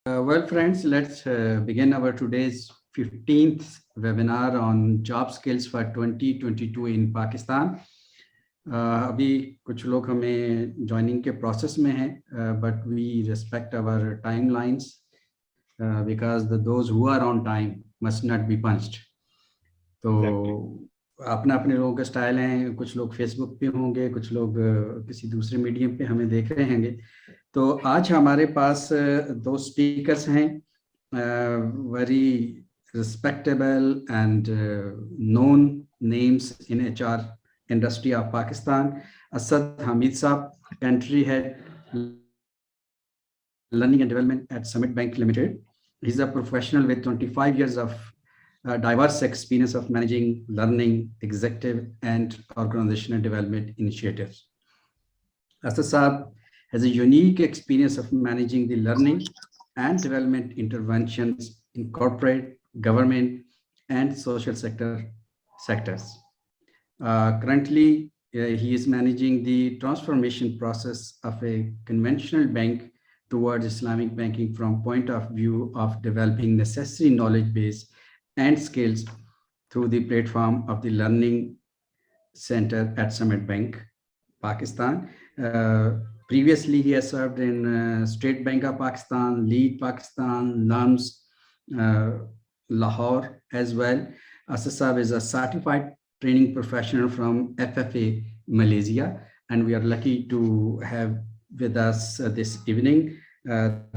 Well, friends, let's begin our today's 15th webinar on job skills for 2022 in Pakistan. अभी कुछ लोग हमें joining के प्रोसेस में हैं, but we respect our timelines because those who are on time must not be punched. तो अपना अपने लोगों का स्टाइल है, कुछ लोग फेसबुक पे होंगे, कुछ लोग किसी दूसरे मीडियम पे हमें देख रहे होंगे. तो आज हमारे पास दो स्पीकर्स हैं, very respectable and known names in HR industry of Pakistan. Asad Hamid Sahab, country head learning and development at Summit Bank Limited. He is a professional with 25 years of diverse experience of managing learning, executive and organizational development initiatives. Asad Saab has a unique experience of managing the learning and development interventions in corporate, government, and social sectors. Currently, he is managing the transformation process of a conventional bank towards Islamic banking from point of view of developing necessary knowledge base and skills through the platform of the Learning Center at Summit Bank, Pakistan. Previously, he has served in State Bank of Pakistan, Lead Pakistan, NAMS, Lahore as well. Asad Saab is a certified training professional from FFA, Malaysia, and we are lucky to have with us this evening.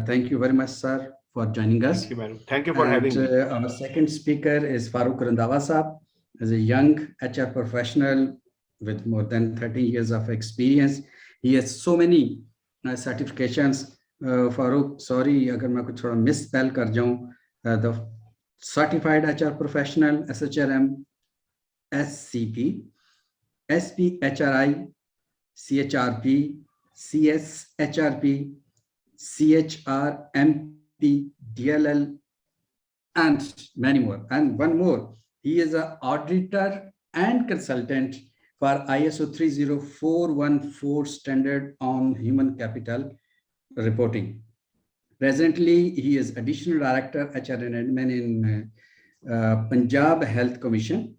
Thank you very much, sir, for joining us. Thank you, madam. Thank you for having me. Our second speaker is Farooq Randawa Saab, as a young HR professional with more than 30 years of experience. He has so many certifications. Farooq, sorry agar main kuch thoda misspell kar jaun. The certified HR professional, SHRM, SCP, SPHRI, CHRP, CSHRP, CHRMP, DLL, and many more. And one more, he is an auditor and consultant for ISO 30414 standard on human capital reporting. Presently, he is additional director HR and admin in Punjab Health Commission,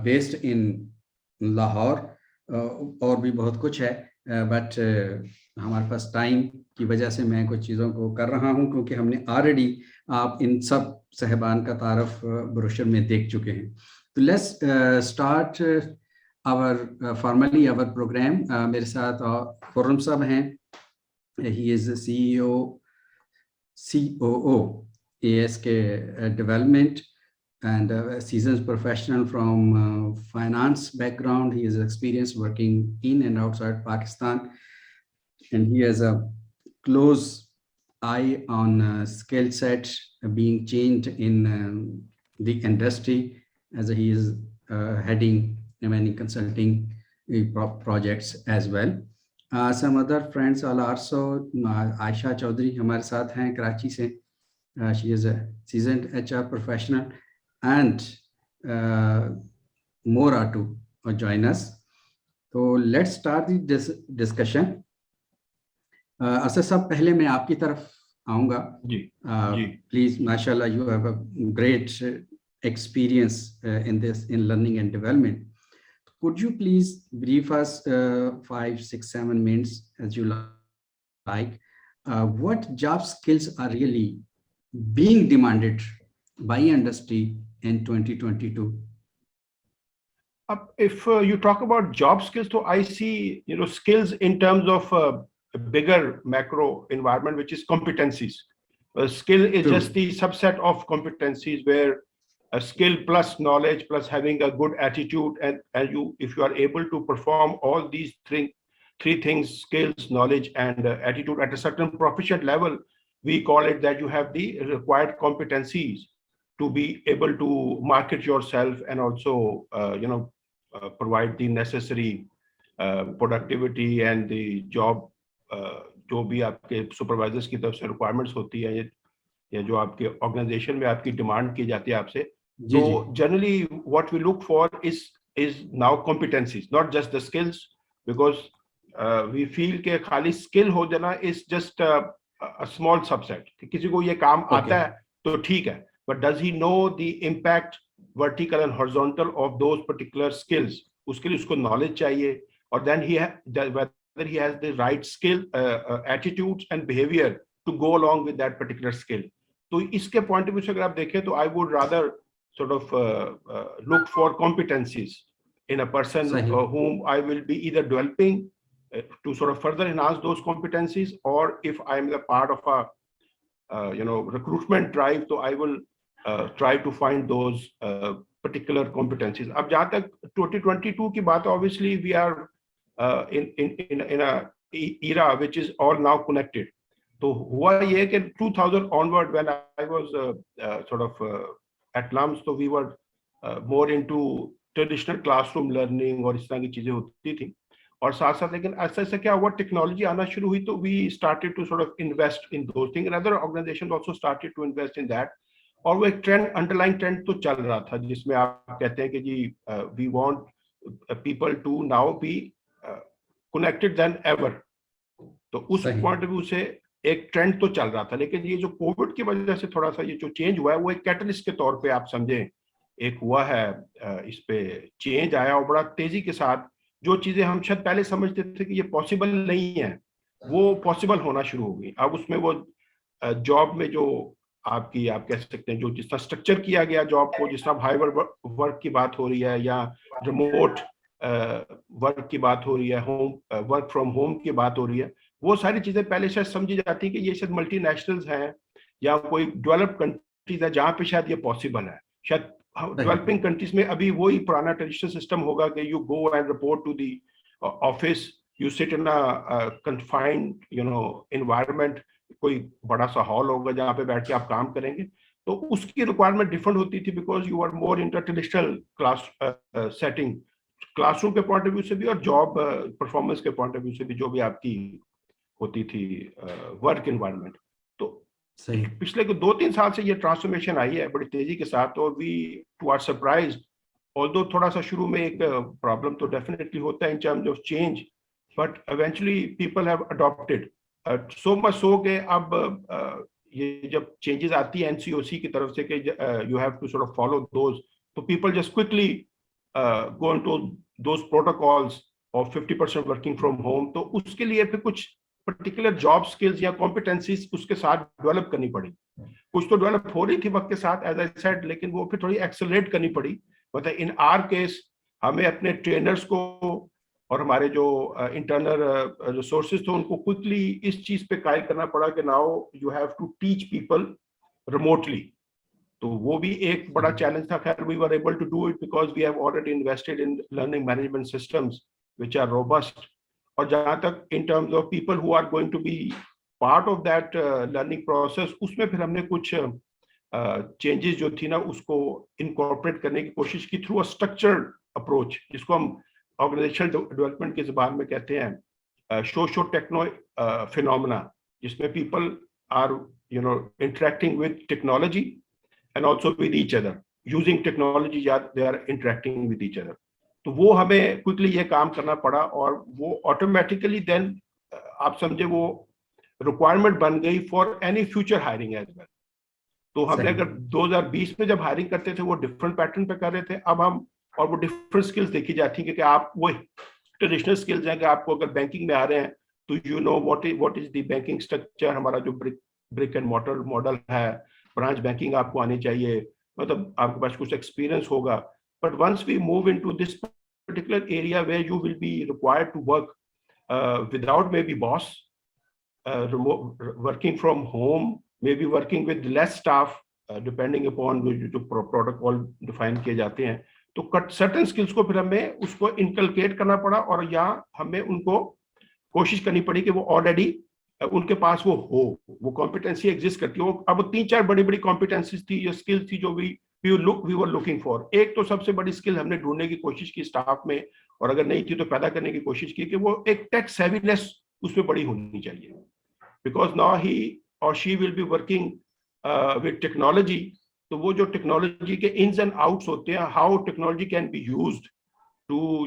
based in Lahore. और भी बहुत कुछ है, but हमारे पास time की वजह से मैं कुछ चीज़ों को कर रहा हूं, क्योंकि हमने ऑलरेडी आप इन सब साहिबान का तारफ ब्रोशर में देख चुके हैं. तो let's start our formally our program. मेरे साथ खुर्रम साहब हैं. He is CEO COO ASK Development and a seasoned professional from finance background. He has experience working in and outside Pakistan, and he has a close eye on skill set being changed in the industry, as he is heading many consulting projects as well. Some other friends are also Aisha Chaudhary हमारे साथ हैं कराची से. She is a seasoned HR professional, and more are to join us. So let's start the discussion. Asad साहब, पहले मैं आपकी तरफ आऊँगा. Please, mashallah, you have a great experience in learning and development. Could you please brief us 5, 6, 7 minutes as you like? What job skills are really being demanded by industry in 2022? If you talk about job skills, so I see skills in terms of a bigger macro environment, which is competencies. A skill is just the subset of competencies, where a skill plus knowledge plus having a good attitude, and if you are able to perform all these three things, skills, knowledge, and attitude at a certain proficient level, we call it that you have the required competencies to be able to market yourself and also provide the necessary productivity and the job जो भी आपके supervisors की तरफ से requirements होती है, या जो आपके organization में आपकी demand की जाती है आपसे. So generally what we look for is now competencies, not just the skills, because we feel कि खाली skill हो जाना is just स्मॉल सबसेट कि किसी को ये काम आता है तो ठीक है, but does he know the impact vertical and horizontal of those particular skills, उसके लिए उसको नॉलेज चाहिए, और then he whether he has the right skill, attitudes and behavior to go along with that particular skill. तो इसके point of view से अगर आप देखें तो I would rather sort of look for competencies in a person whom I will be either developing to sort of further enhance those competencies, or if I am the part of a recruitment drive, so I will try to find those particular competencies. अब जहाँ तक 2022 की बात, obviously we are in a era which is all now connected. तो हुआ ये कि 2000 onward when I was sort of at LUMS, तो we were more into traditional classroom learning और इस तरह की चीजें होती थी, और साथ साथ लेकिन ऐसा ऐसा क्या हुआ, टेक्नोलॉजी आना शुरू हुई, तो we started to sort of invest in those things, and other organizations also started to invest in that. और वो एक ट्रेंड, अंडरलाइन ट्रेंड तो चल रहा था जिसमें आप कहते हैं कि जी we want people to now be connected than ever. तो उस पॉइंट ऑफ व्यू से एक ट्रेंड तो चल रहा था, लेकिन ये जो कोविड की वजह से थोड़ा सा ये जो चेंज हुआ है, वो एक कैटलिस्ट के तौर पे आप समझें एक हुआ है, इस पे चेंज आया और बड़ा तेजी के साथ जो चीजें हम शायद पहले समझते थे कि ये पॉसिबल नहीं है, वो पॉसिबल होना शुरू हो गई। अब उसमें वो जॉब में जो आप कह सकते हैं जो जिस तरह स्ट्रक्चर किया गया जॉब को, जिस तरह हाइब्रिड वर्क की बात हो रही है या रिमोट वर्क की बात हो रही है, होम वर्क फ्रॉम होम की बात हो रही है, वो सारी चीजें पहले शायद समझी जाती कि ये शायद मल्टीनेशनल्स हैं या कोई डेवलप्ड कंट्रीज है जहाँ पे शायद ये पॉसिबल है। शायद डेवलपिंग कंट्रीज में अभी वही पुराना ट्रेडिशनल सिस्टम होगा कि you go and report to the office, you sit in a confined environment, कोई बड़ा सा हॉल होगा जहाँ पे बैठ के आप काम करेंगे। तो उसकी रिक्वायरमेंट डिफरेंट होती थी because you are more in traditional class setting, classroom के पॉइंट ऑफ व्यू से भी और जॉब परफॉर्मेंस के पॉइंट ऑफ व्यू से भी, जो भी आपकी होती थी वर्क एनवायरनमेंट। तो पिछले 2-3 साल से ये ट्रांसफॉर्मेशन आई है बड़ी तेजी के साथ, और we too are surprise, although थोड़ा सा शुरू में एक प्रॉब्लम तो डेफिनेटली होता है in terms of change, but eventually people have adopted so much so के अब ये जब चेंजेस आती है एनसीओसी की तरफ से कि you have to sort of follow those, तो people just quickly go into those protocols of 50% working from home। तो उसके लिए फिर कुछ पर्टिकुलर जॉब स्किल्स या कॉम्पिटेंसीज उसके साथ डेवलप करनी पड़ी। कुछ तो डेवलप हो रही थी वक्त के साथ एज आई सेड, लेकिन वो फिर थोड़ी एक्सेलरेट करनी पड़ी। मतलब इन आर केस हमें अपने ट्रेनर्स को और हमारे जो इंटरनल रिसोर्सेज थे उनको क्विकली इस चीज पे कायल करना पड़ा कि now you have to teach people remotely. तो वो भी एक बड़ा चैलेंज था। खैर we were able to do it because we have already invested in learning management systems which are robust. और जहां तक in terms of people who are going to be part of that learning process, उसमें फिर हमने कुछ changes जो थी ना उसको इनकॉर्पोरेट करने की कोशिश की थ्रू अ स्ट्रक्चर्ड अप्रोच, जिसको हम ऑर्गेनाइजेशनल डेवलपमेंट की जुबान में कहते हैं सोशो टेक्नो फिनोमेना, जिसमें people are interacting with technology and also with each other using technology, they are interacting with each other। तो वो हमें क्विकली ये काम करना पड़ा और वो ऑटोमेटिकली देन आप समझे वो रिक्वायरमेंट बन गई for any future hiring as well. तो हमने अगर 2020 में जब हायरिंग करते थे वो डिफरेंट पैटर्न पे कर रहे थे, अब हम और वो डिफरेंट स्किल्स देखी जाती है कि आप वो ट्रेडिशनल स्किल्स हैं कि आपको अगर बैंकिंग में आ रहे हैं तो you know what is the banking structure, हमारा जो ब्रिक एंड मॉर्टर मॉडल है, ब्रांच बैंकिंग आपको आनी चाहिए, मतलब आपके पास कुछ एक्सपीरियंस होगा। But once we move into this particular area where you will be required to work without maybe boss, working from home, maybe working with less staff depending upon जो protocol define किए जाते हैं। तो certain skills को फिर हमें उसको inculcate करना पड़ा और यहाँ हमें उनको कोशिश करनी पड़ी कि वो ऑलरेडी उनके पास वो कॉम्पिटेंसी एग्जिस्ट करती हो। अब 3-4 बड़ी कॉम्पिटेंसीज थी या स्किल्स थी जो वी वर लुकिंग फॉर। एक तो सबसे बड़ी स्किल हमने ढूंढने की कोशिश की स्टाफ में, और अगर नहीं थी तो पैदा करने की कोशिश की कि वो एक टेक सेवीनेस उसमें बड़ी होनी चाहिए, बिकॉज नाउ ही और she will be working with technology. तो वो जो टेक्नोलॉजी के इन्स एंड आउट्स होते हैं, how technology can be used to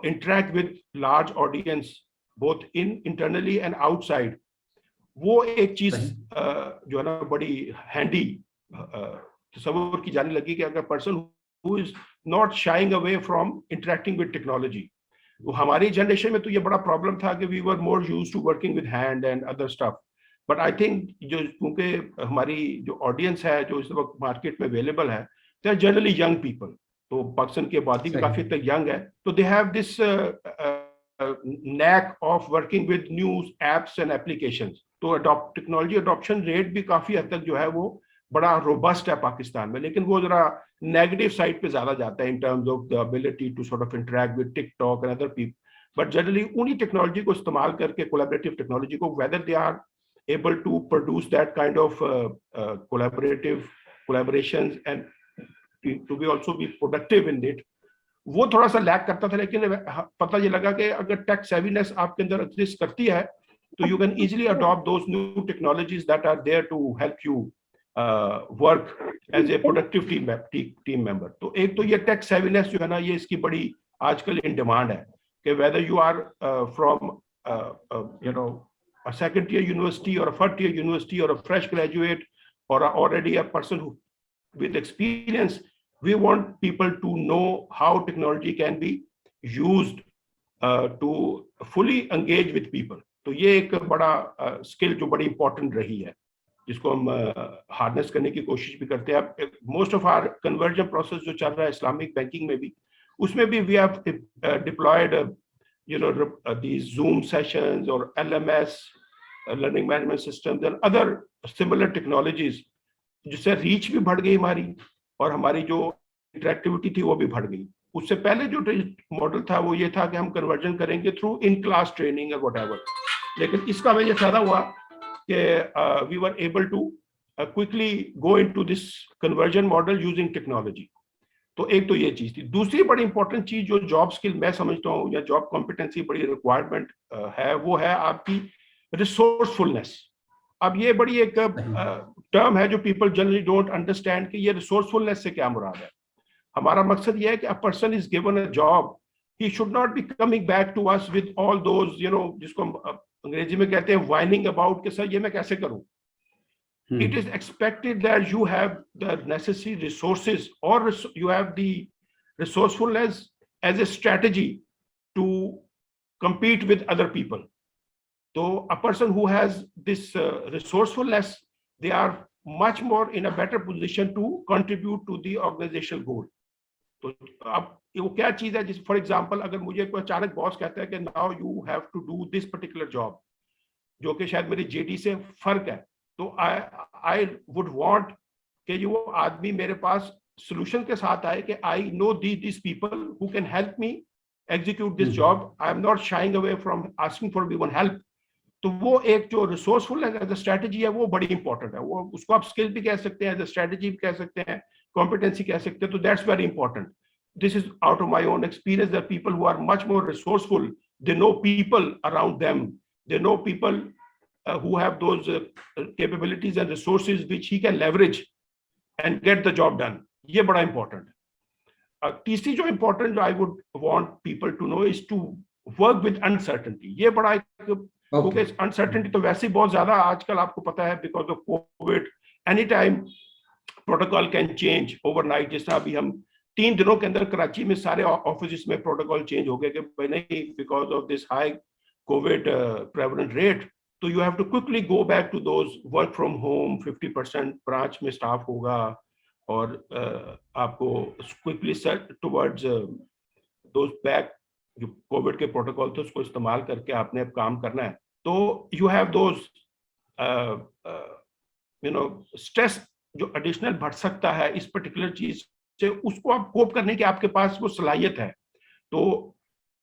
interact with large audience both in internally and outside, वो एक चीज सही। जो है ना बड़ी हैंडी तस्वुर की जाने लगी कि अगर person who is not sharing away from interacting with technology, तो हमारी जनरेशन में तो ये बड़ा प्रॉब्लम था कि we were more used to working with hand and other stuff, but I think जो क्योंकि हमारी जो ऑडियंस है जो इस वक्त मार्केट में अवेलेबल है, they are generally young people, तो पाकिस्तान की आबादी भी सही। काफी हद तक यंग है, तो they have this knack of working with new apps and applications, तो टेक्नोलॉजी अडॉप्शन रेट भी काफी हद तक जो है वो बड़ा रोबस्ट है पाकिस्तान में, लेकिन वो जरा नेगेटिव साइड पे ज्यादा जाता है in terms of the ability to sort of interact with TikTok and other people, but generally उन्हीं टेक्नोलॉजी को इस्तेमाल करके कोलैबोरेटिव टेक्नोलॉजी को, whether they are able to produce that kind of collaborations and to be also be productive in it, वो थोड़ा सा lack करता था, लेकिन पता ये लगा कि अगर टेक सेवीनेस आपके अंदर एग्जिस्ट करती है तो you can easily adopt those new technologies that are there to help you work as a productive team member. तो एक तो ये टेक सेवीनेस जो है ना, ये इसकी बड़ी आजकल इन डिमांड है कि whether you are from you know a second tier university or a third tier university or a fresh graduate or already a person who with experience, we want people to know how technology can be used to fully engage with people, तो ये एक बड़ा skill जो बड़ी important रही है जिसको हम हार्नेस करने की कोशिश भी करते हैं। अब most of our conversion process जो चल रहा है इस्लामिक बैंकिंग में भी, उसमें भी we have deployed you know these Zoom sessions or LMS learning management systems and other similar technologies, जिससे रीच भी बढ़ गई हमारी और हमारी जो इंटरेक्टिविटी थी वो भी बढ़ गई। उससे पहले जो मॉडल था वो ये था कि हम कन्वर्जन करेंगे थ्रू इन क्लास ट्रेनिंग और व्हाटएवर, लेकिन इसका में ये फायदा हुआ कि we were able to quickly go into this conversion model using technology. तो एक तो ये चीज थी। दूसरी बड़ी इंपॉर्टेंट चीज जो जॉब स्किल मैं समझता हूँ या जॉब कॉम्पिटेंसी बड़ी रिक्वायरमेंट है, वो है आपकी रिसोर्सफुलनेस। अब ये बड़ी एक टर्म है जो पीपल जनरली डोंट अंडरस्टैंड कि ये रिसोर्सफुलनेस से क्या मुराद है। हमारा मकसद ये है कि a person is given a job, he should not be coming back to us with all those जिसको हम अंग्रेजी में कहते हैं वाइनिंग अबाउट कि सर ये मैं कैसे करूं। It is expected that you have the necessary resources or you have the resourcefulness as a strategy to compete with other people. So a person who has this resourcefulness, they are much more in a better position to contribute to the organizational goal. तो अब वो क्या चीज है, जिस for example अगर मुझे कोई अचानक बॉस कहता है कि now you have to do this particular job, जो कि शायद मेरी जेडी से फर्क है, तो आई वुड वांट कि वो आदमी मेरे पास सोल्यूशन के साथ आए कि I know this people who can help me execute this job, I am not sharing away from asking for one help. तो वो एक जो रिसोर्सफुल एज अ स्ट्रेटजी है वो बड़ी इंपॉर्टेंट है। वो उसको आप स्किल भी कह सकते हैं, एज अ स्ट्रेटजी भी कह सकते हैं, कॉम्पिटेंसी कह सकते हैं। तो that's very important. This is out of my own experience that people who are much more resourceful, they know people around them, they know people who have those capabilities and resources which he can leverage and get the job done. ये बड़ा important है। तीसरी जो important जो I would want people to know is to work with uncertainty. ये बड़ा क्योंकि uncertainty तो वैसे ही बहुत ज्यादा आजकल आपको पता है because of COVID, anytime protocol can change overnight। जिस तरह अभी हम 3 दिनों के अंदर कराची में सारे ऑफिस में प्रोटोकॉल चेंज हो गए कि नहीं because of this high COVID prevalent rate, तो you have to quickly go back to those work from home, 50% branch में स्टाफ होगा और आपको quickly set towards those back जो कोविड के प्रोटोकॉल थे उसको इस्तेमाल करके आपने अब काम करना है। तो यू हैव दोज स्ट्रेस जो एडिशनल बढ़ सकता है इस पर्टिकुलर चीज से, उसको आप कोप करने की आपके पास वो सलाहियत है। तो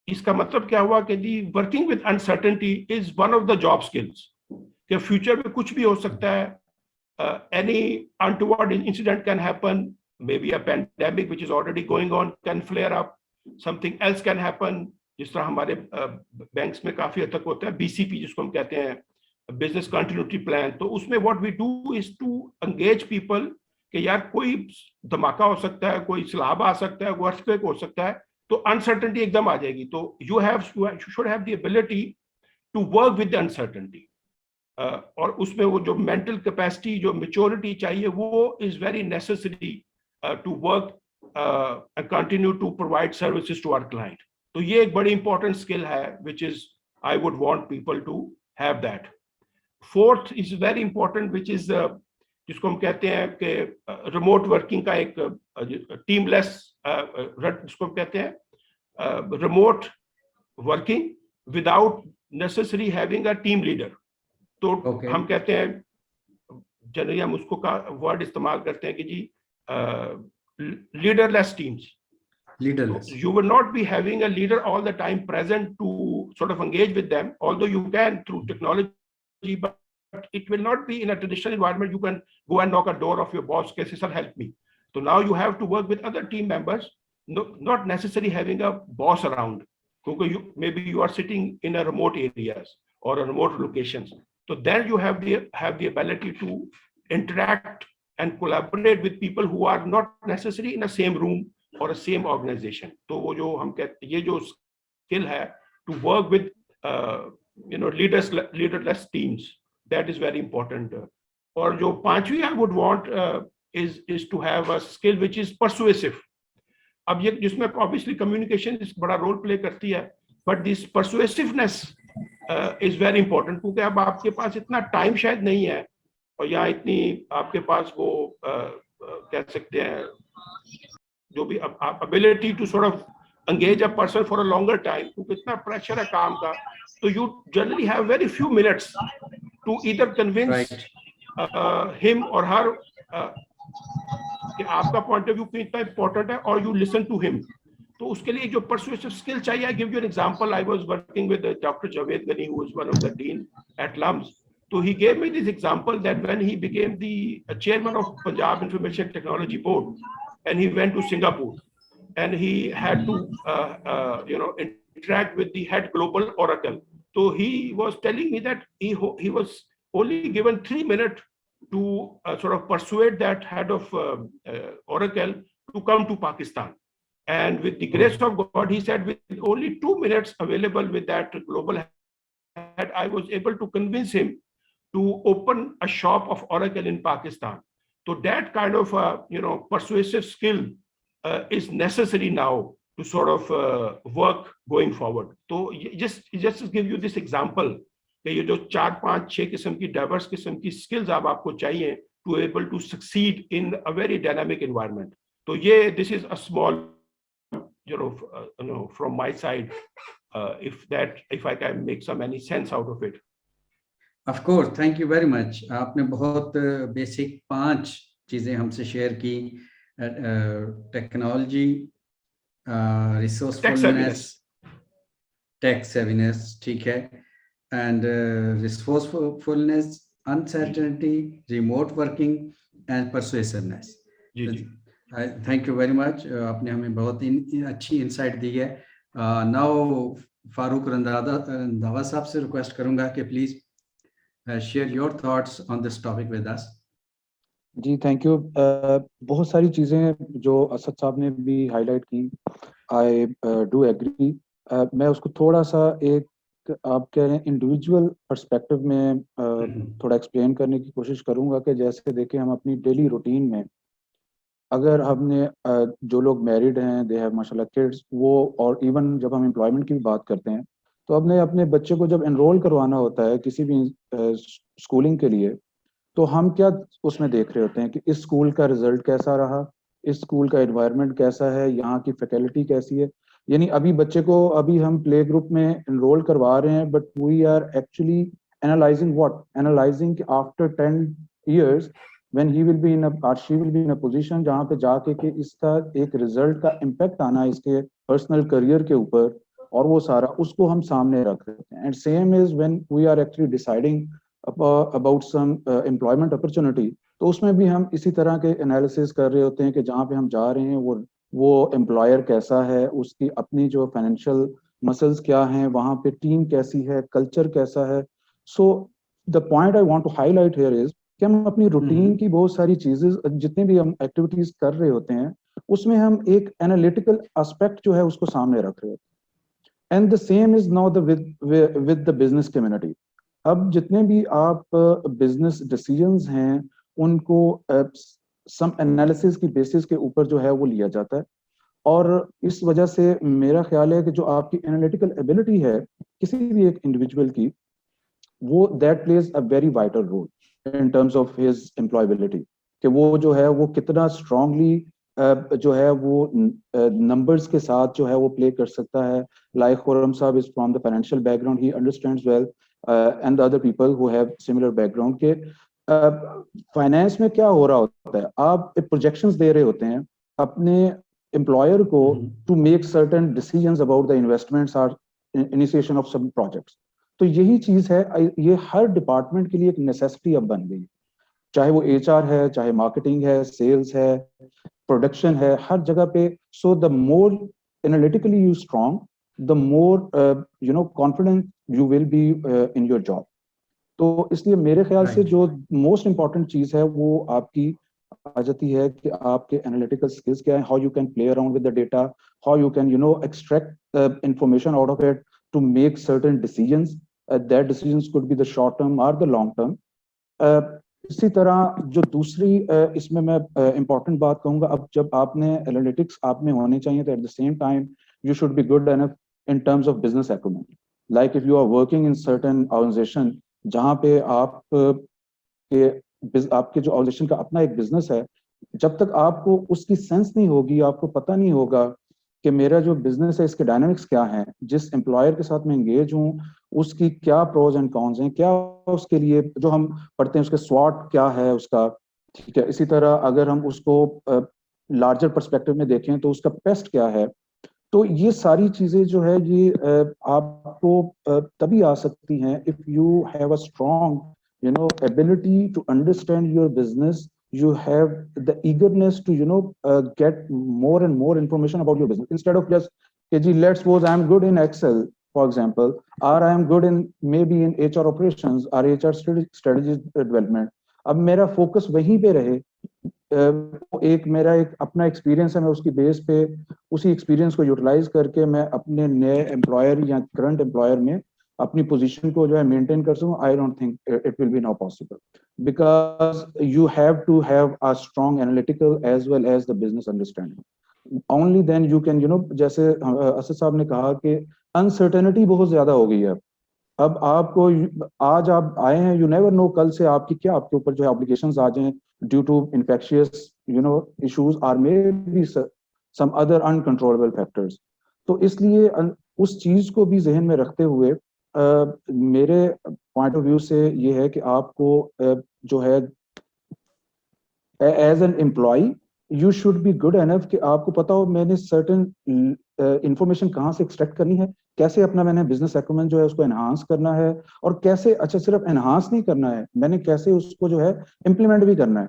इसका मतलब क्या हुआ कि the working with uncertainty is one of the job skills, कि फ्यूचर में कुछ भी हो सकता है। Any untoward incident can happen, maybe a pandemic which is already going on can flare up, something else can happen. जिस तरह हमारे बैंक्स में काफी हद तक होता है बीसीपी जिसको हम कहते हैं, बिजनेस कंटिन्यूटी प्लान। तो उसमें what we do is to engage people कि यार कोई धमाका हो सकता है, कोई सैलाब आ सकता है, कोई अर्थक्वेक हो सकता है, तो अनसर्टेनिटी एकदम आ जाएगी। तो you should have the ability to work with the uncertainty. और उसमें वो जो मेंटल कैपेसिटी, जो मैच्योरिटी चाहिए, वो is very necessary to work and continue to provide services to our client. तो ये एक बड़ी important skill है, which is I would want people to have that. Fourth is very important, which is जिसको हम कहते हैं कि remote working का एक teamless जिसको हम कहते हैं remote working without necessary having a team leader. तो हम कहते हैं जनरली हम उसको का वर्ड इस्तेमाल करते हैं कि जी leaderless teams. Leaderless. So you will not be having a leader all the time present to sort of engage with them, although you can through technology, but it will not be in a traditional environment. You can go and knock a door of your boss, say, sir, help me. So now you have to work with other team members, not necessarily having a boss around. Because maybe you are sitting in a remote areas or a remote locations. So then you have the ability to interact and collaborate with people who are not necessarily in the same room or a same organization. तो वो जो हम कहते ये जो skill है to work with leaderless teams, that is very important. और जो पांचवी I would want is to have a skill which is persuasive. अब ये जिसमें obviously communication इस बड़ा role play करती है, but this persuasiveness is very important, क्योंकि अब आपके पास इतना time शायद नहीं है और यहाँ इतनी आपके पास वो कह सकते हैं जो भी ability to sort of engage a person for a longer time, क्योंकि इतना pressure है काम का, तो you generally have very few minutes to either convince him or her कि आपका point of view कितना important है, or you listen to him. तो उसके लिए जो persuasive skill चाहिए. I give you an example. I was working with Dr. Javed Ghani, who is one of the dean at LUMS. So he gave me this example that when he became the chairman of Punjab Information Technology Board, and he went to Singapore, and he had to interact with the head global Oracle. So he was telling me that he was only given 3 minutes to sort of persuade that head of Oracle to come to Pakistan. And with the grace of God, he said, with only 2 minutes available with that global head, I was able to convince him to open a shop of Oracle in Pakistan. So that kind of persuasive skill is necessary now to sort of work going forward. So just to give you this example, कि ये जो 4, 5, 6 किस्म की diverse किस्म की skills अब आपको चाहिए to able to succeed in a very dynamic environment. So ये this is a small from my side, if I can make any sense out of it. Of course, thank you very much. आपने बहुत basic 5 चीजें हमसे share की. Technology, resourcefulness, take savviness, ठीक है, and resourcefulness, uncertainty, remote working and persuasiveness. Thank you very much. आपने हमें बहुत अच्छी इंसाइट दी है. नाउ फारूक रंधावा साहब से रिक्वेस्ट करूंगा कि please share your thoughts on this topic with us. जी थैंक यू. बहुत सारी चीज़ें जो असद साहब ने भी हाईलाइट की, आई डू एग्री. मैं उसको थोड़ा सा एक आप कह रहे हैं इंडिविजुअल पर्सपेक्टिव में थोड़ा एक्सप्लेन करने की कोशिश करूँगा कि जैसे देखें हम अपनी डेली रूटीन में अगर हमने जो लोग मैरिड हैं, दे हैव माशाल्लाह किड्स, वो और इवन जब हम एम्प्लॉयमेंट की भी बात करते हैं तो हमने अपने बच्चे को जब एनरोल करवाना होता है किसी भी स्कूलिंग के लिए, तो हम क्या उसमें देख रहे होते हैं कि इस स्कूल का रिजल्ट कैसा रहा, इस स्कूल का एनवायरनमेंट कैसा है, यहाँ की फैकल्टी कैसी है. यानी अभी बच्चे को अभी हम प्ले ग्रुप में एनरोल करवा रहे हैं, but we are actually analysing after 10 years when he will be in a or she will be in a position जहाँ पे जाके कि इसका एक रिजल्ट का इम्पैक्ट आना इसके पर्सनल करियर के ऊपर, और वो सारा उसको हम सामने रख रहे हैं. And same is when we are actually deciding about some employment opportunity, तो उसमें भी हम इसी तरह के एनालिसिस कर रहे होते हैं कि जहाँ पे हम जा रहे हैं वो एम्प्लॉयर कैसा है, उसकी अपनी जो फाइनेंशियल मसल्स क्या हैं, वहाँ पे टीम कैसी है, कल्चर कैसा है. So the point I want to highlight here is कि हम अपनी रूटीन की बहुत सारी चीजें जितनी भी हम एक्टिविटीज कर रहे होते हैं उसमें हम एक एनालिटिकल एस्पेक्ट जो है उसको सामने रख रहे होते हैं. And the same is now with the business community. अब जितने भी आप बिजनेस डिसीजंस हैं उनको सम एनालिसिस की बेसिस के ऊपर जो है वो लिया जाता है, और इस वजह से मेरा ख्याल है कि जो आपकी एनालिटिकल एबिलिटी है किसी भी एक इंडिविजुअल की, वो that plays a very vital role in terms of his employability, कि वो जो है वो कितना स्ट्रांगली जो है वो नंबर्स के साथ जो है वो प्ले कर सकता है. लाइक खुरम साहब is from the financial background, he understands well, and the other people who have similar background, के फाइनेंस में क्या हो रहा होता है, आप प्रोजेक्शंस दे रहे होते हैं अपने एम्प्लॉयर को to make certain decisions about the investments और इनिशिएशन ऑफ सम प्रोजेक्ट्स. तो यही चीज है, ये हर डिपार्टमेंट के लिए एक नेसेसिटी अब बन गई है, चाहे वो एचआर है, चाहे मार्केटिंग है, सेल्स है, प्रोडक्शन है, हर जगह पे. So the more analytically you strong, the more confident you will be in your job. तो इसलिए मेरे ख्याल से राइट. जो मोस्ट इंपॉर्टेंट चीज है वो आपकी आ जाती है कि आपके एनालिटिकल स्किल्स क्या है, how you can play around with the data, how you can extract information out of it to make certain decisions. That decisions could be the short term और द लॉन्ग टर्म. इसी तरह जो दूसरी इसमें मैं important बात कहूंगा, अब जब आपने एनालिटिक्स आप में होने चाहिए, तो at the same time you should be good enough in terms of business acumen. Like if you are working in certain organization जहाँ पे आपके जो ऑर्गेनाइजेशन का अपना एक बिजनेस है, जब तक आपको उसकी सेंस नहीं होगी, आपको पता नहीं होगा कि मेरा जो बिजनेस है इसके डायनामिक्स क्या हैं, जिस एम्प्लॉयर के साथ मैं एंगेज हूँ उसकी क्या प्रोज एंड कॉन्स हैं, क्या उसके लिए जो हम पढ़ते हैं उसके स्वॉट क्या है उसका, ठीक है. इसी तरह अगर हम उसको लार्जर पर्सपेक्टिव में देखें तो उसका पेस्ट क्या है. तो ये सारी चीजें जो है ये आपको तभी आ सकती हैं if you have a strong ability to understand your business. You have the eagerness to get more and more information about your business, instead of just KG, let's suppose I am good in Excel, for example, or I am good in maybe in HR operations or HR strategy development. अब मेरा focus वहीं पे रहे, एक मेरा एक अपना experience है, मैं उसकी बेस पे उसी एक्सपीरियंस को यूटिलाइज करके मैं अपने नए एम्प्लॉयर या करंट एम्प्लॉयर में अपनी पोजीशन को जो है मेंटेन कर सकूं. I don't think it will be now possible, because you have to have a strong analytical as well as the business understanding. Only then you can जैसे असद साहब ने कहा कि अनसर्टेनिटी बहुत ज्यादा हो गई है. अब आपको आज आप आए हैं, यू नेवर नो कल से आपकी क्या आपके ऊपर जो है ऑब्लिगेशंस आ जाएं ड्यू टू इन्फेक्शियस इश्यूज और maybe some other uncontrollable factors. तो इसलिए उस चीज को भी जहन में रखते हुए मेरे पॉइंट ऑफ व्यू से ये है कि आपको जो है as an employee should be good enough कि आपको पता हो मैंने सर्टेन इंफॉर्मेशन कहाँ से एक्सट्रैक्ट करनी है, कैसे अपना मैंने बिजनेस एक्यूमेंट जो है उसको एनहांस करना है, और कैसे, अच्छा सिर्फ एनहांस नहीं करना है, मैंने कैसे उसको जो है इम्प्लीमेंट भी करना है,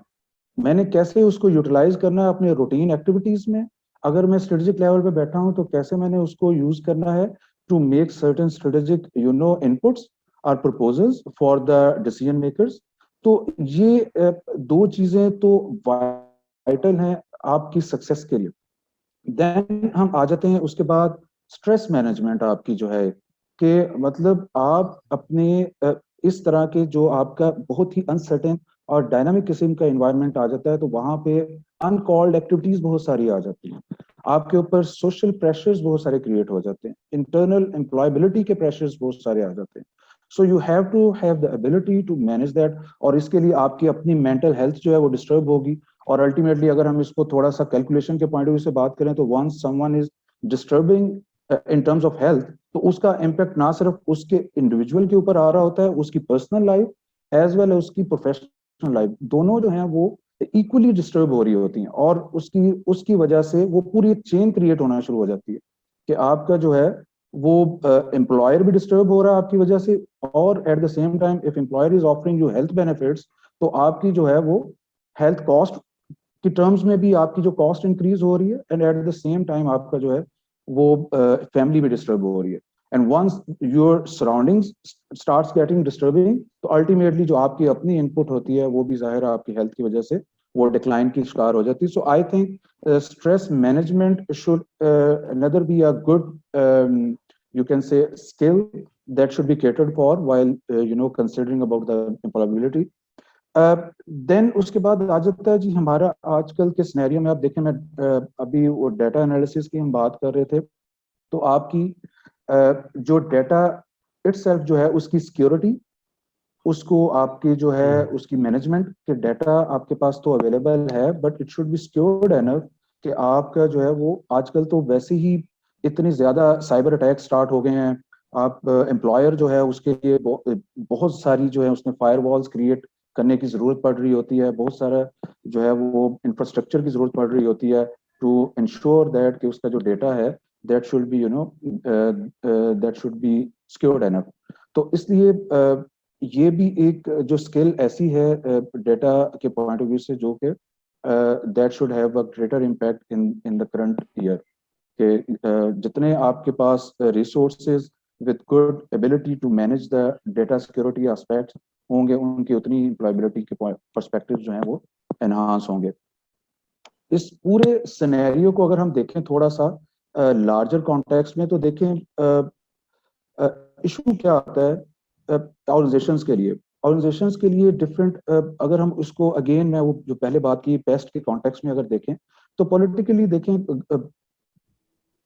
मैंने कैसे उसको यूटिलाइज करना है अपने रूटीन एक्टिविटीज में. अगर मैं स्ट्रेटेजिक लेवल पे बैठा हूं तो कैसे मैंने उसको यूज करना है to make certain strategic inputs और proposals for the decision makers. तो ये दो चीजें तो वाइटल हैं आपकी सक्सेस के लिए. देन हम आ जाते हैं उसके बाद स्ट्रेस मैनेजमेंट आपकी जो है, कि मतलब आप अपने इस तरह के जो आपका बहुत ही अनसर्टेन और डायनामिक किस्म का एनवायरनमेंट आ जाता है, तो वहां पे अनकॉल्ड एक्टिविटीज बहुत सारी आ जाती हैं, आपके ऊपर सोशल प्रेशर्स बहुत सारे क्रिएट हो जाते हैं, इंटरनल एम्प्लॉयबिलिटी के प्रेशर्स बहुत सारे आ जाते हैं. So you have to have the ability to manage that, और इसके लिए आपकी अपनी मेंटल हेल्थ जो है वो डिस्टर्ब होगी. और अल्टीमेटली अगर हम इसको थोड़ा सा कैलकुलेशन के पॉइंट ऑफ व्यू से बात करें, तो once someone is disturbing in terms of health, तो उसका इम्पैक्ट ना सिर्फ उसके इंडिविजुअल के ऊपर आ रहा होता है, उसकी पर्सनल लाइफ एज वेल उसकी प्रोफेशनल लाइफ, दोनों जो है वो इक्वली डिस्टर्ब हो रही होती हैं, और उसकी उसकी वजह से वो पूरी एक चेन क्रिएट होना शुरू हो जाती है कि आपका जो है वो एम्प्लॉयर भी डिस्टर्ब हो रहा है आपकी वजह से, और eight the same time if employer is offering you health benefits, तो आपकी जो है वो हेल्थ कॉस्ट की टर्म्स में भी आपकी जो कॉस्ट इंक्रीज हो रही है, and eight the same time आपका जो है वो फैमिली भी डिस्टर्ब हो रही है. And once your surroundings starts getting disturbing, तो अल्टीमेटली जो आपकी अपनी इनपुट होती है वो भी जाहिर है आपकी हेल्थ की वजह से वो डिक्लाइन की शिकार हो जाती है. So I think stress management should another be a good you can say skill that should be catered for while considering about the employability. Then उसके बाद आ जाता है जी हमारा आजकल के सिनेरियो में, आप देखें, मैं अभी वो डाटा एनालिसिस की हम बात कर रहे थे, तो आपकी जो डाटा इटसेल्फ जो है उसकी सिक्योरिटी, उसको आपकी जो है उसकी मैनेजमेंट के डाटा आपके पास तो अवेलेबल है, but it should be secured enough कि आपका जो है वो, आजकल तो वैसे ही इतने ज्यादा साइबर अटैक स्टार्ट हो गए हैं, आप एम्प्लॉयर जो है उसके लिए बहुत सारी जो है उसने फायरवॉल्स क्रिएट करने की जरूरत पड़ रही होती है, बहुत सारा जो है वो इंफ्रास्ट्रक्चर की जरूरत पड़ रही होती है टू इंश्योर दैट कि उसका जो डेटा है that should B that should B secured enough. तो इसलिए ये भी एक जो स्किल ऐसी है डेटा के पॉइंट ऑफ व्यू से, जो कि that should have a greater impact in in the current year, कि जितने आपके पास resources with good ability to manage the data security aspects होंगे, उनकी उतनी एम्प्लॉयबिलिटी के पर्सपेक्टिव जो हैं वो एनहांस होंगे। इस पूरे सिनेरियो को अगर हम देखें थोड़ा सा लार्जर कॉन्टेक्स्ट में, तो देखें इशू क्या आता है ऑर्गेनाइजेशंस के लिए डिफरेंट, अगर हम उसको अगेन, मैं वो जो पहले बात की पेस्ट के कॉन्टेक्स्ट में अगर देखें, तो पॉलिटिकली देखें,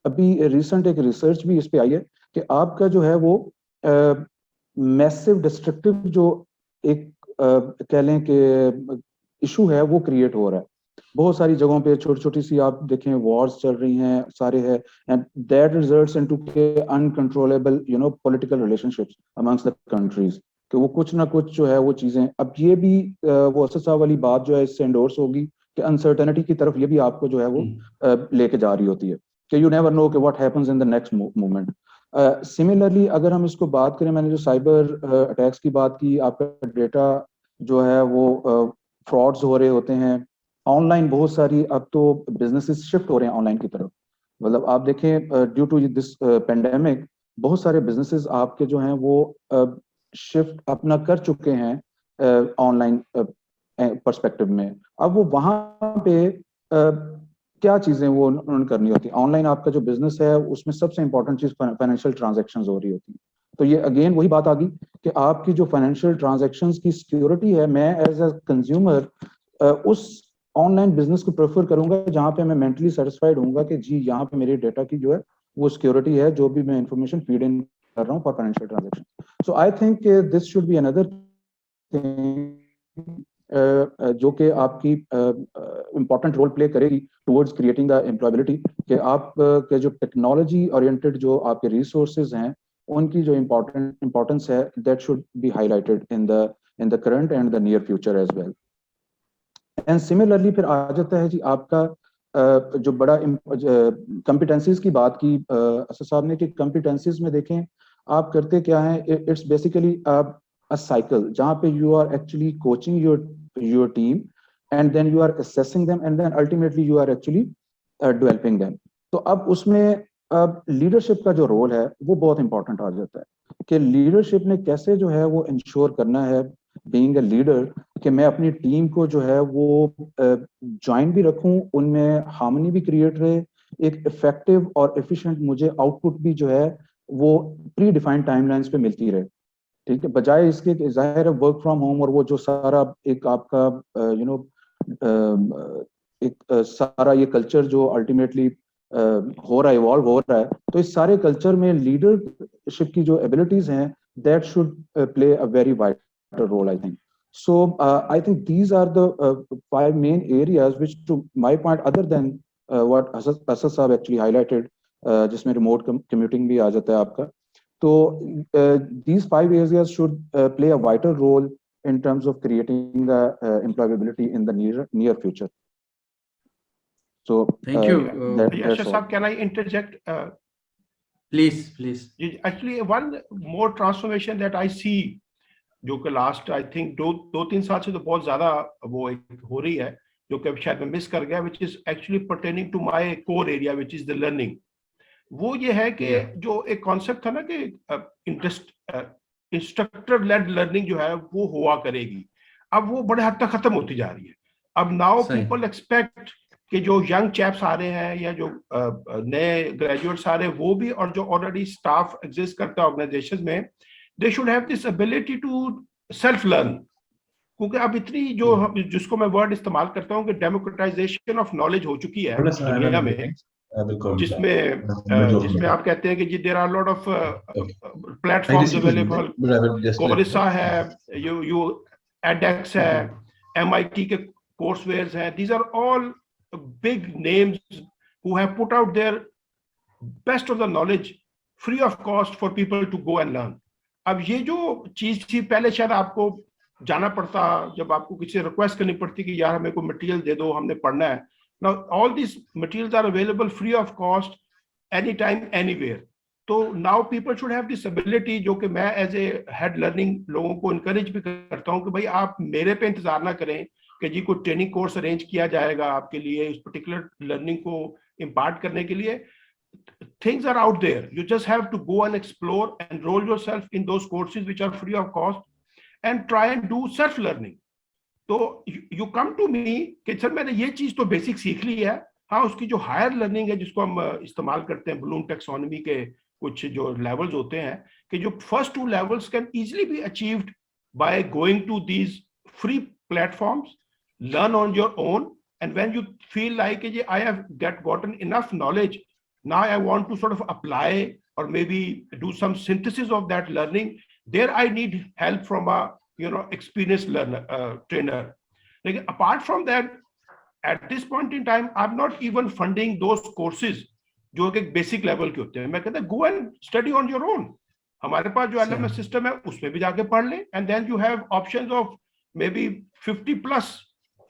अभी रिसेंट एक रिसर्च भी इस पे आई है कि आपका जो है वो मैसिव डिस्ट्रक्टिव जो एक कह लें कि इशू है वो क्रिएट हो रहा है बहुत सारी जगहों पे, छोटी छोटी सी आप देखें वॉर्स चल रही हैं सारे है, एंड दैट रिजल्ट्स इनटू के uncontrollable political relationships amongst the countries, कि वो कुछ ना कुछ जो है वो चीजें, अब ये भी वो असद साहब वाली बात जो है इससे एंडोर्स होगी कि अनसर्टेनिटी की तरफ ये भी आपको जो है वो लेके जा रही होती है, कि यू नेवर नो कि what happens in the next moment. Similarly अगर हम इसको बात करें, मैंने जो साइबर अटैक्स की बात की, आपका डेटा जो है वो फ्रॉड्स हो रहे होते हैं ऑनलाइन, बहुत सारी अब तो बिजनेसेस शिफ्ट हो रहे हैं ऑनलाइन की तरफ, मतलब आप देखें ड्यू टू दिस पेंडेमिक बहुत सारे बिजनेसेस आपके जो हैं वो शिफ्ट अपना कर चुके हैं ऑनलाइन पर्सपेक्टिव में। अब वो वहाँ पे क्या चीजें वो उन्होंने करनी होती है, ऑनलाइन आपका जो बिजनेस है उसमें सबसे इंपॉर्टेंट चीज फाइनेंशियल ट्रांजैक्शंस हो रही होती है, तो ये अगेन वही बात आ गई कि आपकी जो फाइनेंशियल ट्रांजैक्शंस की सिक्योरिटी है, मैं एज अ कंज्यूमर उस ऑनलाइन बिजनेस को प्रेफर करूंगा जहां पे मैं मेंटली सेटिस्फाइड होऊंगा कि जी यहाँ पे मेरे डेटा की जो है वो सिक्योरिटी है, जो भी मैं इंफॉर्मेशन फीड इन कर रहा हूँ for financial transaction. So I think this should be another thing जो कि आपकी इम्पोर्टेंट रोल प्ले करेगी टुवर्ड्स क्रिएटिंग द एम्प्लॉयबिलिटी, कि आप के जो टेक्नोलॉजी ओरिएंटेड जो आपके रिसोर्सेज हैं उनकी जो इम्पोर्टेंस है that should be highlighted in the current and the near future as well. And similarly फिर आ जाता है जी आपका जो बड़ा कॉम्पिटेंसीज की बात की असद साहब ने, कि कॉम्पिटेंसीज में देखें आप करते क्या है, इट्स बेसिकली a cycle जहाँ पे you are actually coaching your team and then you are assessing them and then ultimately you are actually developing them। तो अब उसमें लीडरशिप का जो रोल है वो बहुत इंपॉर्टेंट आ जाता है कि लीडरशिप ने कैसे जो है वो इंश्योर करना है बीइंग अ लीडर, कि मैं अपनी टीम को जो है वो ज्वाइन भी रखूं, उनमें हार्मनी भी क्रिएट रहे, एक इफेक्टिव और एफिशिएंट मुझे आउटपुट भी जो है वो प्री डिफाइंड टाइमलाइंस पे मिलती रहे, ठीक है, बजाय इसके जाहिर है वर्क फ्रॉम होम और वो जो सारा एक आपका एक सारा ये कल्चर जो अल्टीमेटली हो रहा है, इवॉल्व हो रहा है, तो इस सारे कल्चर में लीडरशिप की जो एबिलिटीज हैं that should play a very vital role I think. So I think these are the 5 main areas which to my point other than what Asad साहब एक्चुअली हाईलाइटेड, जिसमें रिमोट कम्यूटिंग भी आ जाता है आपका, so these 5 areas should play a vital role in terms of creating the employability in the near future. So thank you. Yes, sir, can I interject? Please. Actually, one more transformation that I see, जो कि last I think दो तीन साल से तो बहुत ज्यादा वो एक हो रही है, जो कि शायद मैं मिस कर गया, which is actually pertaining to my core area which is the learning. वो ये है कि जो एक कॉन्सेप्ट था ना कि इंस्ट्रक्टर लेड लर्निंग जो है वो हुआ करेगी, अब वो बड़े हद तक खत्म होती जा रही है। अब नाउ पीपल एक्सपेक्ट कि जो यंग चैप्स आ रहे हैं या जो नए ग्रेजुएट्स आ रहे हैं वो भी, और जो ऑलरेडी स्टाफ एग्जिस्ट करता है ऑर्गेनाइजेशन में, they should have this ability to self learn. क्योंकि अब इतनी जो जिसको मैं वर्ड इस्तेमाल करता हूँ कि डेमोक्रेटाइजेशन ऑफ नॉलेज हो चुकी है दुनिया में, जिसमें जिसमें आप कहते हैं कि जी there are lot of platforms available, Coursera है, यू एडेक्स है, MIT के कोर्सवेयर्स हैं, these are all big names who have put out their best of the knowledge free of cost for people to go and learn. अब ये जो चीज थी पहले शायद आपको जाना पड़ता, जब आपको किसी से रिक्वेस्ट करनी पड़ती कि यार हमें कोई मटेरियल दे दो, हमने पढ़ना है। Now all these materials are available free of cost anytime anywhere. तो now people should have this ability, जो कि मैं एज ए हेड लर्निंग लोगों को इनकरेज भी करता हूँ कि भाई आप मेरे पे इंतजार ना करें कि जी कोई ट्रेनिंग कोर्स अरेंज किया जाएगा आपके लिए इस पर्टिकुलर लर्निंग को इम्पार्ट करने के लिए। Things are out there. You just have to go and explore, enroll yourself in those courses which are free of cost and try and do self learning. तो you come to me कि sir मैंने ये चीज तो basic सीख ली है, हाँ उसकी जो हायर लर्निंग है जिसको हम इस्तेमाल करते हैं ब्लूम टैक्सोनॉमी के कुछ जो लेवल्स होते हैं, कि जो first 2 levels can easily be achieved by going to these free platforms, learn on your own, and when you feel like I have gotten enough knowledge, now I want to sort of apply or maybe do some synthesis of that learning, there I need help from a experienced learner trainer. Like, apart from that, at this point in time I'm not even funding those courses जो कि basic level के होते हैं। मैं कहता हूं गो and study on your own. हमारे पास जो LMS सिस्टम है उसमें भी जाके पढ़ लें, and then you have options of maybe 50+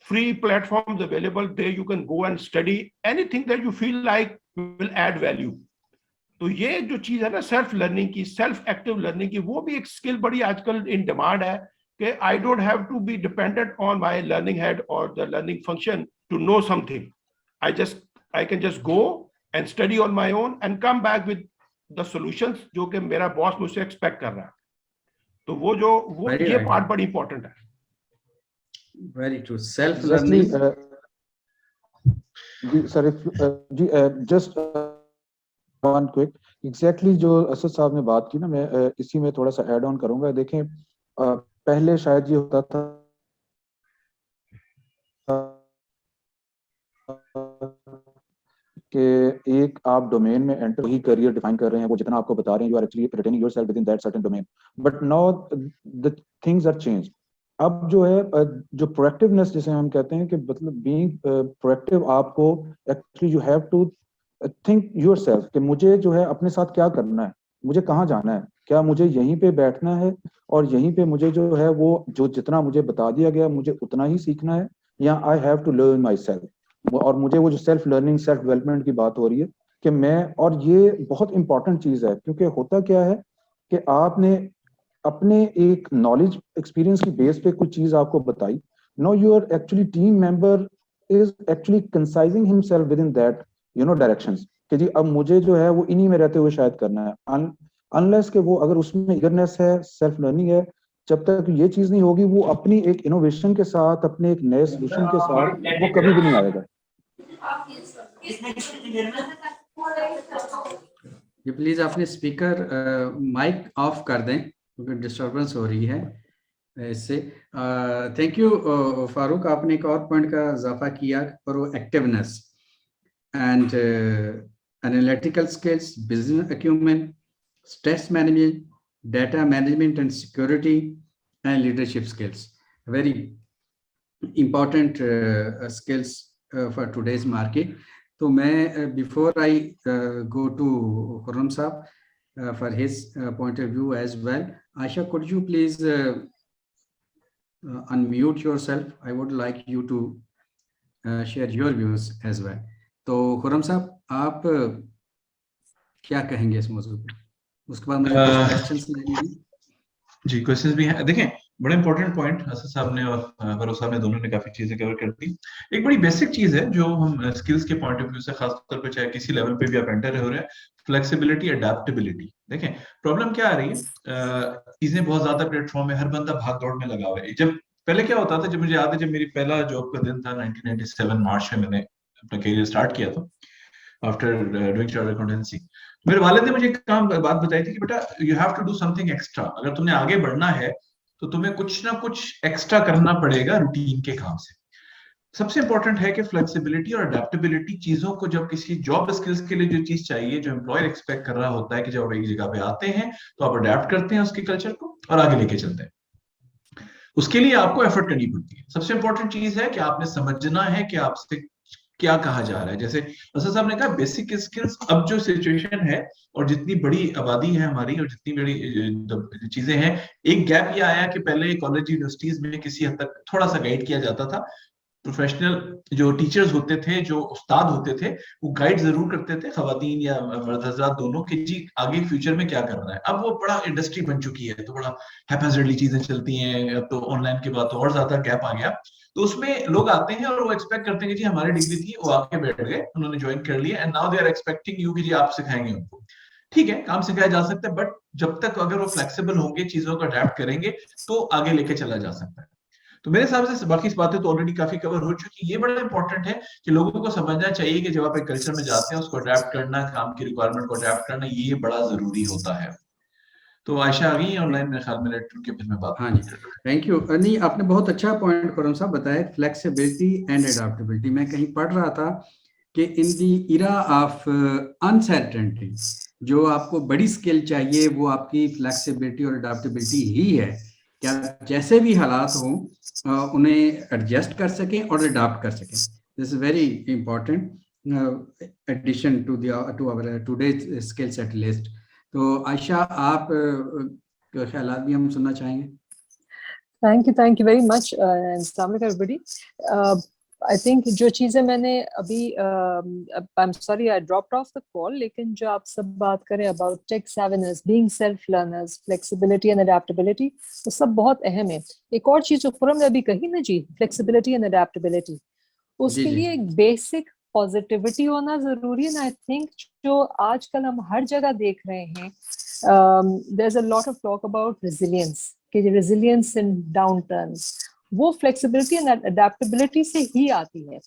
free platforms available there. You can go and study anything that you feel like will add value. तो ये जो चीज है ना सेल्फ लर्निंग की, सेल्फ एक्टिव लर्निंग की, वो भी एक स्किल बड़ी आजकल इन डिमांड है कि I don't have to be dependent on my learning head और the learning function to know something. I can just go and study on my own and come back with the solutions जो कि मेरा boss मुझसे expect कर रहा है। तो वो ये पार्ट बड़ी इंपॉर्टेंट है। Very true. Self learning. Just one quick. Exactly जो असद साहब ने बात की ना, मैं इसी में थोड़ा सा ऐड ऑन करूंगा। देखें पहले शायद ये होता था कि एक आप डोमेन में एंटर ही करियर डिफाइन कर रहे हैं, वो जितना आपको बता रहे हैं, you are actually retaining yourself with in that certain domain, but now the things are change. अब जो है जो प्रोएक्टिवनेस जिसे हम कहते हैं कि मतलब बीइंग प्रोएक्टिव, आपको actually you have to think yourself कि मुझे जो है अपने साथ क्या करना है, मुझे कहाँ जाना है, क्या मुझे यहीं पे बैठना है और यहीं पे मुझे जो है वो जो जितना मुझे बता दिया गया मुझे उतना ही सीखना है, या I have to learn myself. और मुझे वो जो सेल्फ लर्निंग सेल्फ डेवलपमेंट की बात हो रही है कि मैं, और ये बहुत इंपॉर्टेंट चीज है, क्योंकि होता क्या है कि आपने अपने एक नॉलेज एक्सपीरियंस की बेस पे कुछ चीज आपको बताई, no your actually team member is actually concising himself with in that directions कि जी अब मुझे जो है वो इन्हीं में रहते हुए शायद करना है, अनलेस कि वो अगर उसमें ईगरनेस है, सेल्फ लर्निंग है, जब तक ये चीज नहीं होगी वो अपनी एक इनोवेशन के साथ, अपने एक नए सोल्यूशन के साथ वो कभी भी नहीं आएगा। ये प्लीज अपने स्पीकर माइक ऑफ कर दें क्योंकि डिस्टर्बेंस हो रही है इससे। थैंक यू फारूक, आपने एक और पॉइंट का इजाफा किया, proactiveness and analytical skills, business acumen, stress management, data management and security, and leadership skills. Very important skills for today's market. तो मैं before I go to Khurram Saab for his point of view as well, Aisha, could you please unmute yourself? I would like you to share your views as well. तो खुर्रम साहब आप क्या कहेंगे इस मौजूद पे? उसके बाद मुझे कुछ क्वेश्चंस लेंगे। जी, क्वेश्चंस भी हैं। देखें, बड़ा इंपॉर्टेंट पॉइंट असद साहब ने और फरूक साहब ने दोनों ने काफी चीजें कवर कर दी। एक बड़ी बेसिक चीज है जो हम स्किल्स के पॉइंट ऑफ व्यू से खास तौर पे चाहे किसी लेवल पे भी आप एंटर हो रहे हैं, फ्लेक्सिबिलिटी, अडेप्टेबिलिटी। देखें प्रॉब्लम क्या आ रही है, चीजें बहुत ज्यादा प्लेटफॉर्म में, हर बंदा भाग दौड़ में लगा हुआ है। जब पहले क्या होता था, जब मुझे याद है जब मेरी पहला जॉब का दिन था 1997 मार्च में मैंने अपना करियर स्टार्ट किया था आफ्टर डूइंग चार्टर्ड अकाउंटेंसी। मेरे वालिद ने मुझे एक बात बताई थी कि बेटा you have to do something extra. अगर तुमने आगे बढ़ना है तो तुम्हें कुछ ना कुछ एक्स्ट्रा करना पड़ेगा रूटीन के काम से। सबसे इंपॉर्टेंट है कि फ्लेक्सिबिलिटी और अडेप्टेबिलिटी चीजों को, जब किसी जॉब स्किल्स के लिए जो चीज चाहिए, जो एम्प्लॉयर एक्सपेक्ट कर रहा होता है कि जब आप एक जगह पे आते हैं तो आप अडेप्ट करते हैं उसके कल्चर को और आगे लेके चलते हैं। उसके लिए आपको एफर्ट करनी पड़ती है। सबसे इंपॉर्टेंट चीज है कि आपने समझना है कि आपसे क्या कहा जा रहा है। जैसे असद साहब ने कहा बेसिक स्किल्स, अब जो सिचुएशन है और जितनी बड़ी आबादी है हमारी और जितनी बड़ी चीजें हैं, एक गैप ये आया कि पहले कॉलेज यूनिवर्सिटीज में किसी हद तक थोड़ा सा गाइड किया जाता था। प्रोफेशनल जो टीचर्स होते थे, जो उस्ताद होते थे, वो गाइड जरूर करते थे खवातीन या मर्द हज़रात दोनों कि जी आगे फ्यूचर में क्या करना है। अब वो बड़ा इंडस्ट्री बन चुकी है तो बड़ा हैपैजर्डली चीजें चलती हैं। अब तो ऑनलाइन के बाद तो और ज्यादा गैप आ गया। तो उसमें लोग आते हैं और वो एक्सपेक्ट करते हैं कि जी हमारी डिग्री थी, वो आके बैठ गए, उन्होंने ज्वाइन कर लिया and now they are expecting you कि जी आप सिखाएंगे उनको। ठीक है, काम सिखाया जा सकता है, बट जब तक अगर वो फ्लेक्सिबल होंगे, चीजों को अडेप्ट करेंगे तो आगे लेके चला जा सकता है। तो मेरे हिसाब से बाकी बातें तो ऑलरेडी काफी कवर हो चुकी है। ये बड़ा इंपॉर्टेंट है कि लोगों को समझना चाहिए कि जब आप एक कल्चर में जाते हैं उसको अडेप्ट करना, काम की रिक्वायरमेंट को अडेप्ट करना, ये बड़ा जरूरी होता है। तो आयशा आ गई ऑनलाइन, मेरे ख्याल में लेटर के फिर मैं बात। हाँ जी, थैंक यू। नहीं, आपने बहुत अच्छा पॉइंट खुरम साहब बताया, फ्लेक्सिबिलिटी एंड अडेप्टेबिलिटी। मैं कहीं पढ़ रहा था कि इन दी इरा ऑफ अनसर्टेनिटी, जो आपको बड़ी स्किल चाहिए वो आपकी फ्लेक्सिबिलिटी और अडेप्टेबिलिटी ही है। क्या जैसे भी हालात हों उन्हें एडजस्ट कर सकें और अडाप्ट कर सकें। This is very important addition to our today's skill set list. तो आयशा, आप ख्याल भी हम सुनना चाहेंगे। Thank you very much, and Assalamu alaikum everybody. I think जो चीजें मैंने अभी I'm sorry I dropped off the call, लेकिन जो आप सब बात करें about tech savviness, being self learners, flexibility and adaptability, वो सब बहुत अहम है। एक और चीज जो खुरम ने अभी कही ना जी, flexibility and adaptability, उसके लिए एक बेसिक पॉजिटिविटी होना जरूरी है ना। आई थिंक जो आजकल हम हर जगह देख रहे हैं, there is a lot of talk about resilience, कि रेजिलियंस इन डाउन टर्न्स, वो फ्लेक्सिबिलिटी एंड अडेप्टेबिलिटी से ही आती है।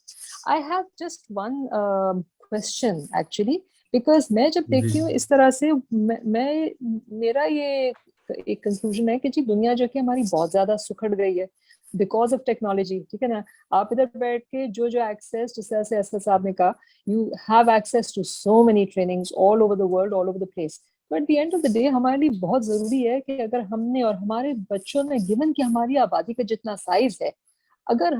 I have just one question actually, because मैं जब देखती हूँ इस तरह से, मेरा ये एक कंक्लूजन है कि जी दुनिया जो कि हमारी बहुत ज्यादा सुखड़ गई है बिकॉज ऑफ टेक्नोलॉजी। ठीक है ना, आप इधर बैठ के जो एक्सेस, जिस तरह से साहब ने कहा, you have access to so many trainings all over the world, all over the place. तो at the end of the day हमारे लिए बहुत जरूरी है कि अगर हमने और हमारे बच्चों ने, गिवन कि हमारी आबादी का जितना साइज है, अगर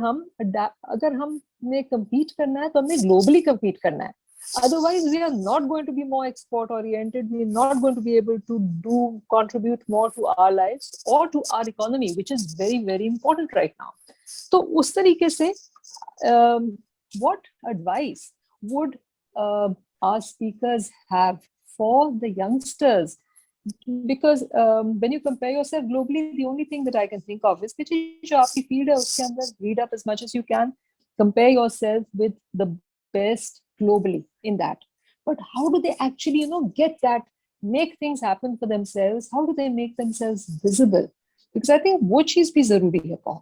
हमने कम्पीट करना है तो हमने ग्लोबली कम्पीट करना है। Otherwise, we are not going to be more export oriented. We are not going to be able to contribute more to our lives or to our economy, which is very, very important right now. So, उस तरीके से, what advice would our speakers have for the youngsters? Because when you compare yourself globally, the only thing that I can think of is कि जो आपकी field है उसके अंदर, read up as much as you can, compare yourself with the best globally in that. But how do they actually, get that, make things happen for themselves? How do they make themselves visible? Because I think वो चीज भी जरूरी है बहुत।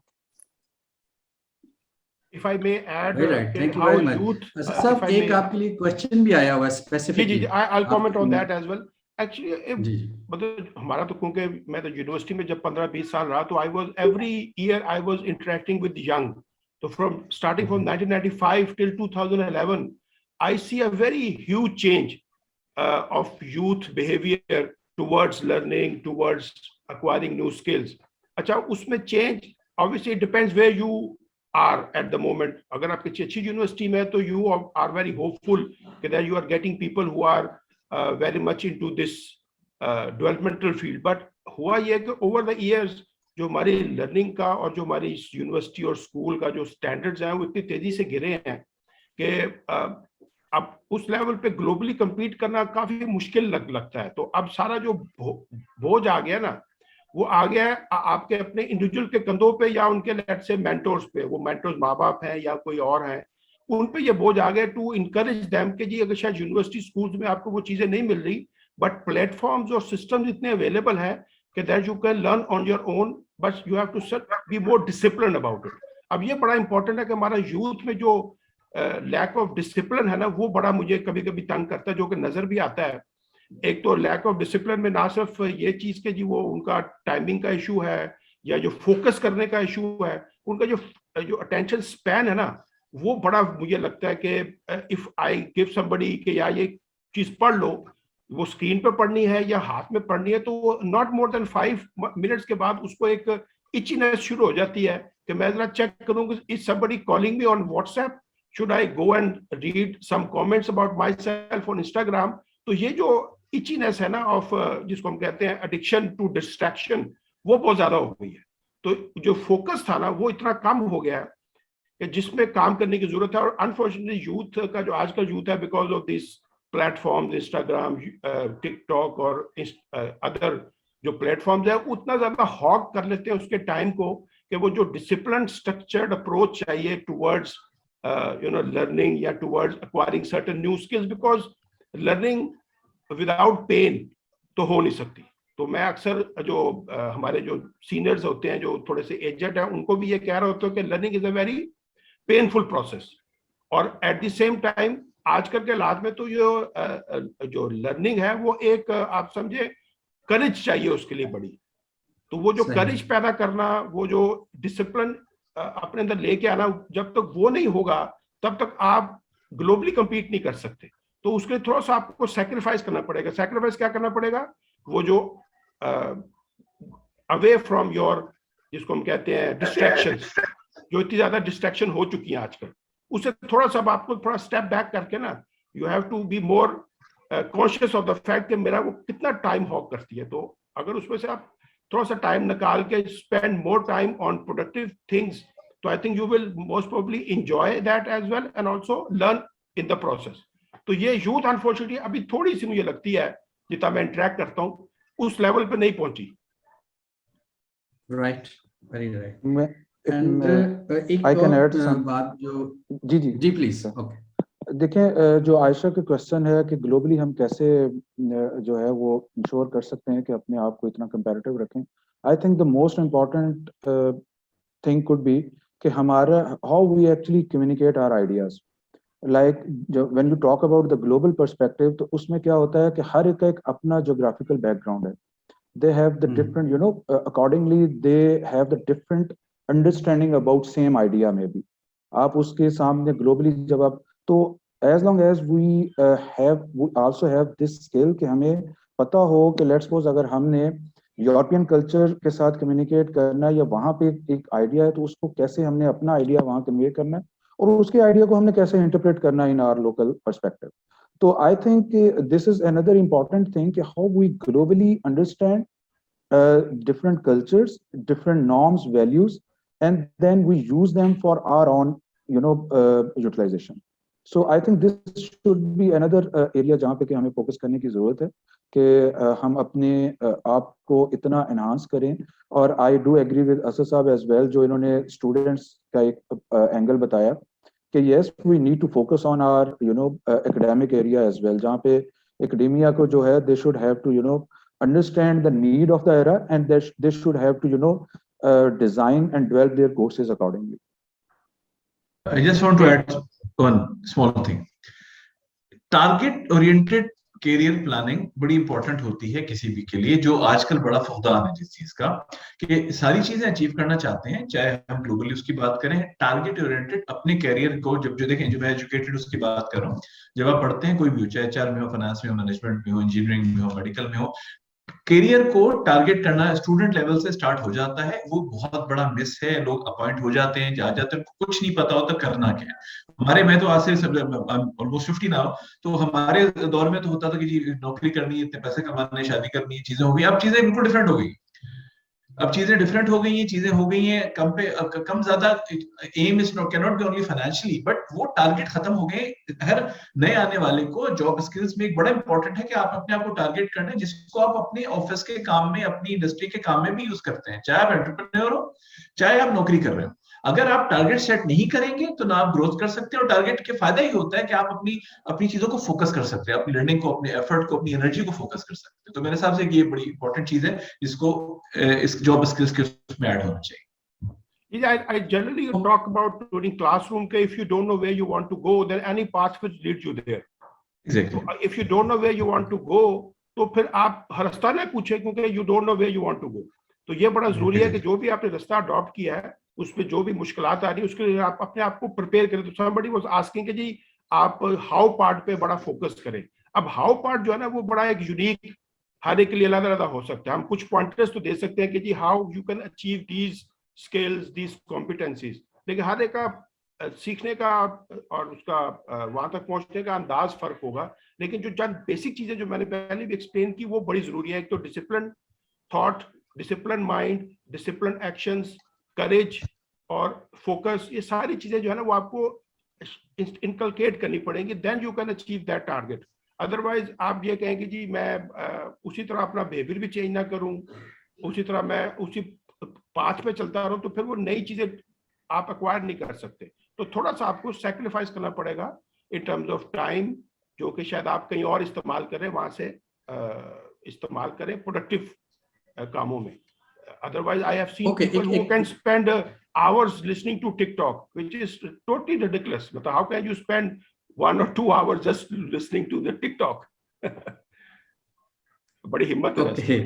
If I may add, right, thank you very much. Sir, एक आपके लिए question भी आया हुआ है स्पेसिफिकली। जी, I'll comment on that as well. Actually, मतलब हमारा तो, क्योंकि मैं तो यूनिवर्सिटी में जब 15-20 साल रहा, तो I was every year I was interacting with young. So starting from 1995 till 2011, I see a very huge change of youth behavior towards learning, towards acquiring new skills. अच्छा, उसमें change obviously it depends where you are at the moment. अगर आप किसी अच्छी university में, तो you are very hopeful that you are getting people who are very much into this developmental field. But हुआ ये कि over the years जो हमारी लर्निंग का और जो हमारी यूनिवर्सिटी और स्कूल का जो स्टैंडर्ड्स हैं वो इतनी तेजी से गिरे हैं कि अब उस लेवल पे ग्लोबली compete करना काफी मुश्किल लगता है। तो अब सारा जो बोझ आ गया ना, वो आ गया है आपके अपने इंडिविजुअल के कंधों पे, या उनके लेट्स से मेंटोर्स पे। वो मेंटोर्स माँ बाप हैं या कोई और हैं, उन पे ये बोझ आ गया टू इनकरेज देम कि जी अगर शायद यूनिवर्सिटी स्कूल्स में आपको वो चीजें नहीं मिल रही, बट प्लेटफॉर्म्स और सिस्टम्स इतने अवेलेबल है कि that you can learn on your own, but you have to be more discipline about it. अब ये बड़ा इंपॉर्टेंट है कि हमारा यूथ में जो लैक ऑफ डिसिप्लिन है ना, वो बड़ा मुझे कभी कभी तंग करता है, जो कि नजर भी आता है। एक तो लैक ऑफ डिसिप्लिन में ना सिर्फ ये चीज के जी वो उनका टाइमिंग का इशू है या जो फोकस करने का इशू है, उनका जो अटेंशन स्पैन है ना, वो बड़ा मुझे लगता है कि इफ आई गिव समबडी कि यार ये चीज पढ़ लो, वो स्क्रीन पे पढ़नी है या हाथ में पढ़नी है, तो नॉट मोर देन 5 मिनट्स के बाद उसको एक इचीनेस शुरू हो जाती है कि मैं जरा चेक करूंगा, is somebody calling me on WhatsApp, should I go and read some comments about myself on Instagram. तो ये जो इचीनेस है ना ऑफ जिसको हम कहते हैं एडिक्शन टू डिस्ट्रैक्शन, वो बहुत ज्यादा हो गई है। तो जो फोकस था ना वो इतना कम हो गया है कि जिसमें काम करने की जरूरत है। और अनफॉर्चुनेटली यूथ का जो आज का यूथ है, because of this platform Instagram, TikTok और अदर जो प्लेटफॉर्म्स है, उतना ज्यादा हॉग कर लेते हैं उसके टाइम को कि वो जो डिसिप्लिन स्ट्रक्चर्ड अप्रोच चाहिए टुवर्ड्स लर्निंग या towards acquiring certain new skills, because learning without pain तो हो नहीं सकती। तो मैं अक्सर जो हमारे जो सीनियर्स होते हैं जो थोड़े से एजेड हैं, उनको भी ये कह रहा होता है कि learning is a very painful process. और एट द सेम टाइम आजकल के हालात में तो जो लर्निंग है वो एक आप समझे करेज चाहिए उसके लिए बड़ी। तो वो जो करेज पैदा करना, वो जो डिसिप्लिन अपने अंदर लेके आना, जब तक वो नहीं होगा तब तक आप ग्लोबली compete नहीं कर सकते। तो उसके लिए थोड़ा सा आपको सैक्रिफाइस करना पड़ेगा। सैक्रिफाइस क्या करना पड़ेगा? वो जो अवे फ्रॉम योर, जिसको हम कहते हैं डिस्ट्रैक्शंस, जो इतनी ज्यादा डिस्ट्रैक्शन हो चुकी है आजकल, उससे थोड़ा सा आपको थोड़ा स्टेप बैक करके ना, you have to be more conscious of the fact कि मेरा वो कितना टाइम हॉग करती है। तो अगर उसमें से आप थोड़ा सा टाइम निकाल के spend more time on productive things, तो I think you will most probably enjoy that as well and also learn in the process. तो ये यूथ अनफॉर्चुनेटली अभी थोड़ी सी मुझे लगती है, जितना मैं इंटरेक्ट करता हूँ, उस लेवल पे नहीं पहुंची। Right, very right. मैं एक I can add और some- बात जो जी प्लीज। ओके, देखें, जो आयशा के क्वेश्चन है कि ग्लोबली हम कैसे जो है वो इंश्योर कर सकते हैं कि अपने आप को इतना कंपैरेटिव रखें। I think the most important thing could be कि हमारा how we actually communicate our ideas. Like when you talk about the global perspective, तो उसमें क्या होता है कि हर एक अपना जोग्राफिकल बैकग्राउंड है। They have the different, accordingly they have the different understanding about same idea maybe. आप उसके सामने globally जब आप, तो as long as we also have this skill कि हमें पता हो कि let's suppose अगर हमने यूरोपियन कल्चर के साथ कम्युनिकेट करना है या वहाँ पे एक आइडिया है, तो उसको कैसे हमने अपना आइडिया वहाँ कन्वे करना है और उसके आइडिया को हमने कैसे इंटरप्रेट करना है in our local perspective. So I think this is another important thing, how we globally understand different cultures, different norms, values, and then we use them for our own, utilization. So I think this should be another area जहाँ पे कि हमें focus करने की जरूरत है कि हम अपने आप को इतना एनहांस करें। और I do agree with Asad साहब as well, जो इन्होंने स्टूडेंट्स का एक एंगल बताया कि yes we need to focus on our academic area as well, जहाँ पे academia को जो है they should have to understand the need of the era and they should have to design and develop their courses accordingly. I just want to add one small thing. Target oriented career planning बड़ी important होती है किसी भी के लिए, जो आजकल बड़ा फुकदान है जिस चीज का कि सारी चीजें अचीव करना चाहते हैं, चाहे हम ग्लोबली उसकी बात करें, टारगेट ओरिएंटेड अपने कैरियर को जो देखें, जो मैं एजुकेटेड उसकी बात कर रहा हूँ, जब आप पढ़ते हैं कोई भी, चाहे एचआर में हो, फाइनेंस में हो, मैनेजमेंट में हो, इंजीनियरिंग में हो, मेडिकल में हो, करियर को टारगेट करना स्टूडेंट लेवल से स्टार्ट हो जाता है। वो बहुत बड़ा मिस है। लोग अपॉइंट हो जाते हैं, जा जाते हैं, कुछ नहीं पता होता करना क्या है। हमारे, मैं तो आज से ऑलमोस्ट 50 ना हो, तो हमारे दौर में तो होता था कि जी नौकरी करनी है, इतने पैसे कमाने, शादी करनी है, चीजें हो गई। अब चीजें बिल्कुल डिफरेंट हो गई। अब चीजें डिफरेंट हो गई हैं, चीजें हो गई हैं कम ज्यादा। Aim is can not be only financially, but वो टारगेट खत्म हो गए। हर नए आने वाले को जॉब स्किल्स में एक बड़ा इंपॉर्टेंट है कि आप अपने आप को टारगेट करना है, जिसको आप अपने ऑफिस के काम में, अपनी इंडस्ट्री के काम में भी यूज करते हैं, चाहे आप एंटरप्रेन्योर हो, चाहे आप नौकरी कर रहे हो। अगर आप टारगेट सेट नहीं करेंगे तो ना आप ग्रोथ कर सकते हैं। और टारगेट के फायदा ही होता है कि आप अपनी चीजों को फोकस कर सकते हैं, अपनी लर्निंग को, अपने एफर्ट को, अपनी एनर्जी को फोकस कर सकते हैं। तो मेरे हिसाब से ये बड़ी इंपॉर्टेंट चीज है, जिसको इस जॉब स्किल्स के उसमें ऐड होना चाहिए। I generally talk about during classroom ke if you don't know where you want to go, then any path which leads you there. Exactly. So if you don't know where you want to go, तो फिर आप रास्ता ना पूछे क्योंकि you don't know where you want to go. तो ये बड़ा जरूरी है कि जो भी आपने रास्ता अडॉप्ट किया है उसमें जो भी मुश्किलात आ रही है उसके लिए आप अपने आप को प्रिपेयर करें. तो somebody was asking कि जी आप हाउ पार्ट पे बड़ा फोकस करें. अब हाउ पार्ट जो है ना वो बड़ा एक यूनिक हर एक के लिए अलग अलग हो सकता है. हम कुछ पॉइंटर्स तो दे सकते हैं कि जी how you can achieve these skills these competencies, लेकिन हर एक का सीखने का और उसका वहां तक पहुंचने का अंदाज फर्क होगा. लेकिन जो चंद बेसिक चीजें जो मैंने पहले भी एक्सप्लेन की वो बड़ी जरूरी है. एक तो discipline thought, discipline mind, discipline actions, courage और फोकस, ये सारी चीजें जो है ना वो आपको इनकलकेट करनी पड़ेंगी. Then you can achieve that target. Otherwise आप ये कहेंगे जी मैं उसी तरह अपना बिहेवियर भी चेंज ना करूं, उसी तरह मैं उसी पाथ पे चलता रहूं, तो फिर वो नई चीजें आप एक्वायर नहीं कर सकते. तो थोड़ा सा आपको सैक्रिफाइस करना पड़ेगा इन टर्म्स ऑफ टाइम, जो कि शायद आप कहीं और इस्तेमाल करें, वहां से इस्तेमाल करें प्रोडक्टिव कामों में. Otherwise, I have seen people who can spend hours listening to TikTok, which is totally ridiculous. But how can you spend 1 or 2 hours just listening to the TikTok? बड़ी हिम्मत है.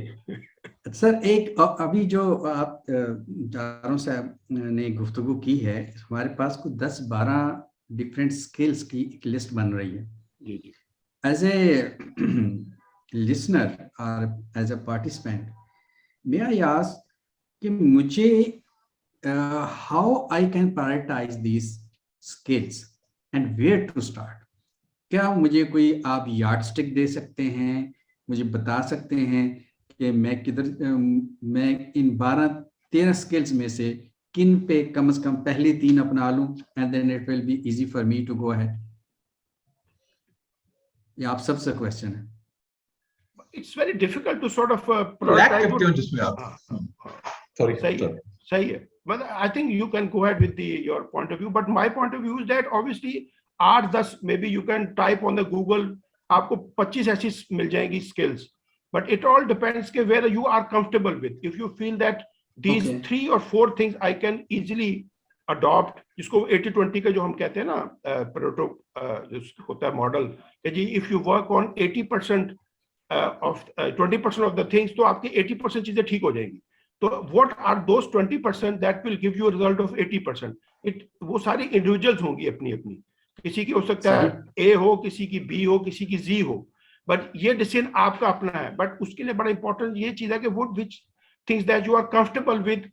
सर एक अभी जो आप चारों से ने गुफ्तगू की है, हमारे पास कुछ 10-12 डिफरेंट स्किल्स की एक लिस्ट बन रही है. जी जी. एज ए लिसनर और as a participant, may I ask कि मुझे how I can prioritize these skills and where to start? क्या मुझे कोई आप यार्डस्टिक दे सकते हैं, मुझे बता सकते हैं कि मैं किधर मैं इन 12-13 स्किल्स में से किन पे कम से कम पहली 3 अपना लूं and then it will be easy for me to go ahead? ये आप सबसे क्वेश्चन है. It's very difficult to sort of prioritize. Sorry. सही है. But I think you can go ahead with your point of view. But my point of view is that obviously 8-10 maybe you can type on the Google, आपको 25 ऐसी मिल जाएंगी skills. But it all depends के where you are comfortable with. If you feel that these 3 or 4 things I can easily adopt, जिसको 80-20 का जो हम कहते हैं ना प्रोटो होता है मॉडल, कि जी if you work on 80% of 20% of the things, तो आपकी 80% चीजें ठीक हो जाएंगी. तो what are those 20% that will give you a result of 80%? वो सारी इंडिविजुअल्स होंगी अपनी अपनी. किसी की हो सकता है A हो, किसी की B हो, किसी की Z हो, बट ये डिसीजन आपका अपना है. बट उसके लिए बड़ा इंपॉर्टेंट ये चीज है कि वो which things that you are comfortable with.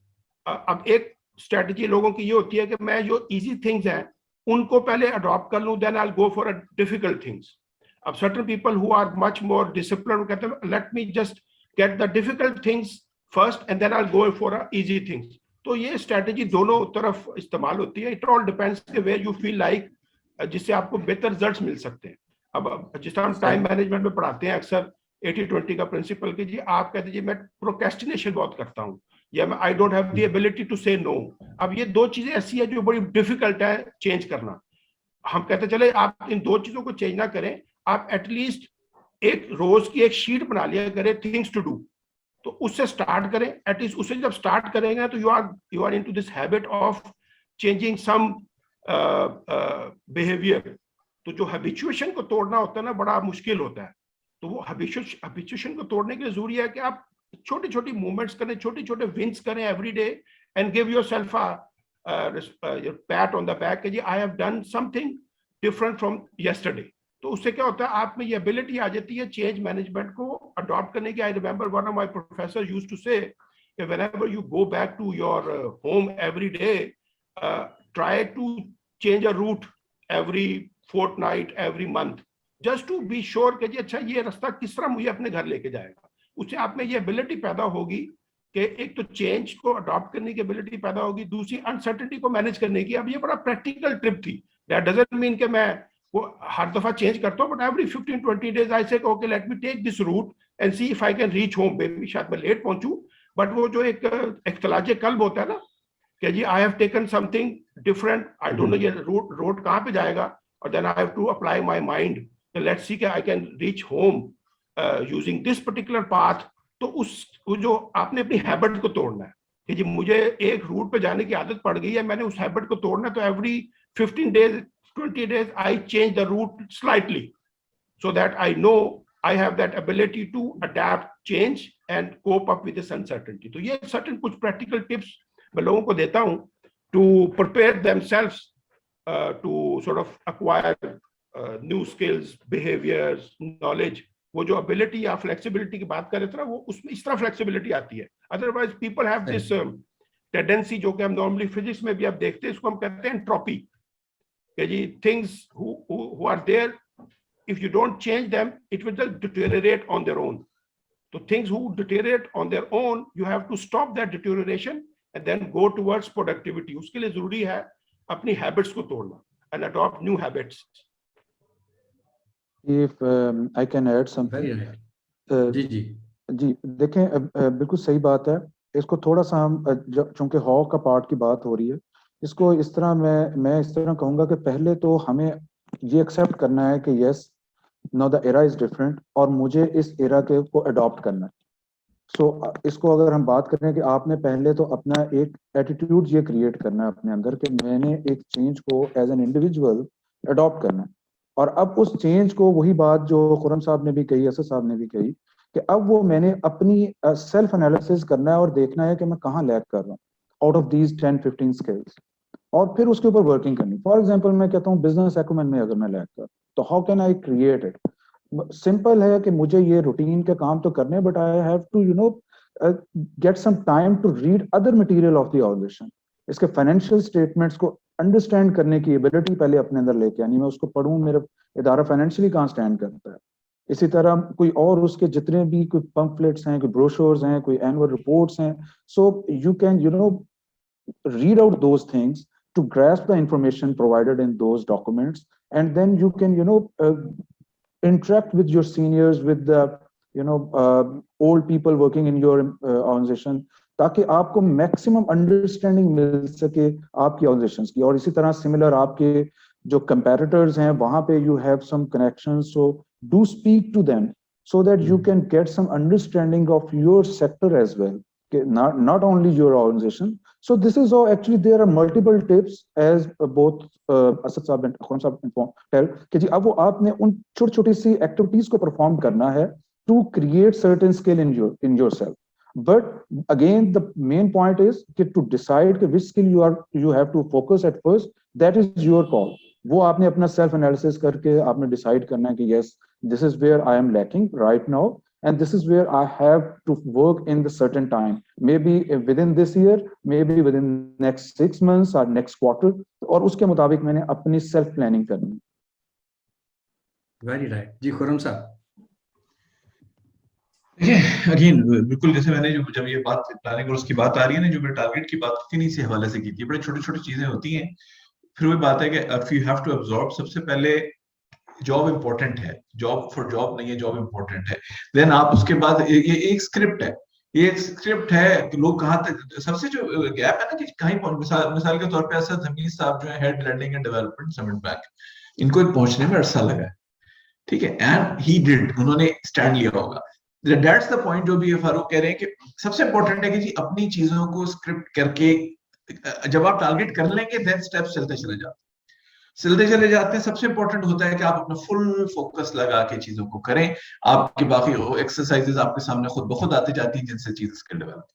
अब एक स्ट्रेटजी लोगों की ये होती है कि मैं जो इजी थिंग्स हैं उनको पहले अडॉप्ट कर लूं, then I will go for a difficult things. अब certain people who are much more disciplined कहते हैं let me just get the difficult things first and then I'll go for easy things. तो ये strategy दोनों तरफ इस्तेमाल होती है. It all depends where you feel like जिससे आपको बेहतर रिजल्ट्स मिल सकते हैं. अब जिस तरह हम टाइम मैनेजमेंट में पढ़ाते हैं अक्सर 80-20 का प्रिंसिपल कि जी आप कहते हैं मैं प्रोक्रेस्टिनेशन बहुत करता हूँ या मैं I don't have the ability to say no. अब ये 2 चीजें ऐसी है जो बड़ी डिफिकल्ट है चेंज करना. हम कहते चले आप इन 2 चीजों को चेंज ना करें, आप एटलीस्ट एक रोज की एक शीट बना लिया करें थिंग्स टू डू. तो उससे स्टार्ट करें. एटलीस्ट उससे जब स्टार्ट करेंगे तो you are into this habit of changing some behaviour. तो जो हैबिचुएशन को तोड़ना होता है ना बड़ा मुश्किल होता है. तो वो हैबिचुएशन को तोड़ने के लिए जरूरी है कि आप छोटी छोटी मूवमेंट्स करें, छोटे छोटे विंस करें every day and give yourself a pat on the back कि जी I have done something different from yesterday. तो उससे क्या होता है आप में ये एबिलिटी आ जाती है चेंज मैनेजमेंट को अडॉप्ट करने की. I remember one of my professor used to say whenever you go back to your home every day, try to change a route every fortnight, every month, just to be sure कि अच्छा ये रास्ता किस तरह मुझे अपने घर लेके जाएगा. उससे आप में ये एबिलिटी पैदा होगी कि एक तो चेंज को अडॉप्ट करने की एबिलिटी पैदा होगी, दूसरी अनसर्टेनिटी को मैनेज करने की. अब ये बड़ा प्रैक्टिकल ट्रिप थी. दैट डजंट मीन कि मैं वो हर दफा चेंज करता हूँ, but every 15-20 days I say okay let me take this route and see if I can reach home. Baby शायद मैं लेट पहुंचूं, बट वो जो एक इख्तिलाज कल्ब होता है ना कि जी I have taken something different, I don't know ये रोड कहाँ पे जाएगा, और then I have to apply my mind let's see I can reach home using this particular path. तो उस जो आपने अपनी हैबिट को तोड़ना है. कि जी मुझे एक रूट पे जाने की आदत पड़ गई है, मैंने उस हैबिट को तोड़ना, तो every 15 days 20 days I change the route slightly so that I know I have that ability to adapt, change and cope up with this uncertainty. तो ये certain कुछ practical tips मैं लोगों को देता हूँ to prepare themselves to sort of acquire new skills, behaviors, knowledge. वो जो ability या flexibility की बात कर रहे थे ना, वो उसमें इस तरह flexibility आती है. Otherwise people have this tendency जो कि हम normally physics में भी आप देखते हैं, इसको हम कहते हैं entropy. कि जी things who are there, if you don't change them, it will just deteriorate on their own. So things who deteriorate on their own, you have to stop that deterioration and then go towards productivity. उसके लिए जरूरी है अपनी habits को तोड़ना and adopt new habits. If I can add something. Very right. जी देखें, बिल्कुल सही बात है. इसको थोड़ा सा हम, चूंकि हॉ का पार्ट की बात हो रही है, इसको इस तरह मैं इस तरह कहूँगा कि पहले तो हमें ये एक्सेप्ट करना है कि yes, now the era is different और मुझे इस एरा के को अडॉप्ट करना है. सो इसको अगर हम बात करें कि आपने पहले तो अपना एक एटीट्यूड ये क्रिएट करना है अपने अंदर कि मैंने एक चेंज को एज एन इंडिविजुअल अडॉप्ट करना है. और अब उस चेंज को, वही बात जो खुरम साहब ने भी कही, असद साहब ने भी कही, कि अब वो मैंने अपनी सेल्फ एनालिसिस करना है और देखना है कि मैं कहाँ लैग कर रहा हूँ आउट ऑफ दीज 10-15 स्किल्स, और फिर उसके ऊपर वर्किंग करनी. फॉर एग्जांपल मैं कहता हूँ बिजनेस एक्यूमेन में अगर मैं लैग कर, तो how can I create it. Simple है कि मुझे ये रूटीन के काम तो करने, but I have to get some time to read other material of the organization. इसके फाइनेंशियल स्टेटमेंट्स को अंडरस्टैंड करने की एबिलिटी पहले अपने अंदर लेके आनी. मैं उसको पढ़ूं, मेरा इदारा फाइनेंशियली कहाँ स्टैंड करता है. इसी तरह कोई और उसके जितने भी कोई पंपलेट्स हैं, कोई ब्रोशर्स हैं, कोई एनुअल रिपोर्ट्स हैं, so you can read out those things to grasp the information provided in those documents, and then you can interact with your seniors, with the old people working in your organization, ताकि आपको maximum understanding मिल सके आपकी organisations की. और इसी तरह similar आपके जो कंपैरेटर्स हैं वहां पे you have some connections, so do speak to them so that you can get some understanding of your sector as well, not only your organization. So this is how actually there are multiple tips as both Asad साहब and Khurram साहब tell कि जी अब वो आपने उन छोटी छोटी सी एक्टिविटीज को परफॉर्म करना है to create certain skill in yourself. But again the main point is to decide कि which skill you have to focus at first. That is your call. वो आपने अपना सेल्फ एनालिसिस करके आपने डिसाइड करना है कि yes, this is where I am lacking right now, and this is where I have to work in the certain time, maybe within this year, maybe within next 6 months or next quarter, और उसके मुताबिक मैंने अपनी self planning करनी. Very right. जी खुरम साहब. देखिए again बिल्कुल जैसे मैंने जब ये बात प्लानिंग और उसकी बात आ रही है ना, जो मैं टारगेट की बात की थी, इसी हवाले से की थी. बड़ी छोटी छोटी चीजें होती हैं. फिर वो बात है कि if you have to absorb, सबसे पहले जॉब इंपॉर्टेंट है. जॉब फॉर जॉब नहीं है, जॉब इंपॉर्टेंट है. देन आप उसके बाद ये एक स्क्रिप्ट है, ये एक स्क्रिप्ट है कि लोग कहाँ तक, सबसे जो गैप है ना कि कहीं मिसाल के तौर पे असद हमीद साहब जो है head learning and development summit bank, इनको पहुंचने में अरसा लगा है, ठीक है, एंड ही डिड, उन्होंने स्टैंड लिया होगा. दैट्स द पॉइंट जो भी फारूक कह रहे हैं कि सबसे इंपॉर्टेंट है कि जी अपनी चीजों को स्क्रिप्ट करके जब आप टारगेट कर लेंगे देन स्टेप्स चलते चले जाते हैं. सबसे इंपॉर्टेंट होता है कि आप अपना फुल फोकस लगा के चीजों को करें. आपकी बाकी एक्सरसाइजेस आपके सामने खुद ब खुद आती जाती हैं जिनसे चीज स्किल डेवलप.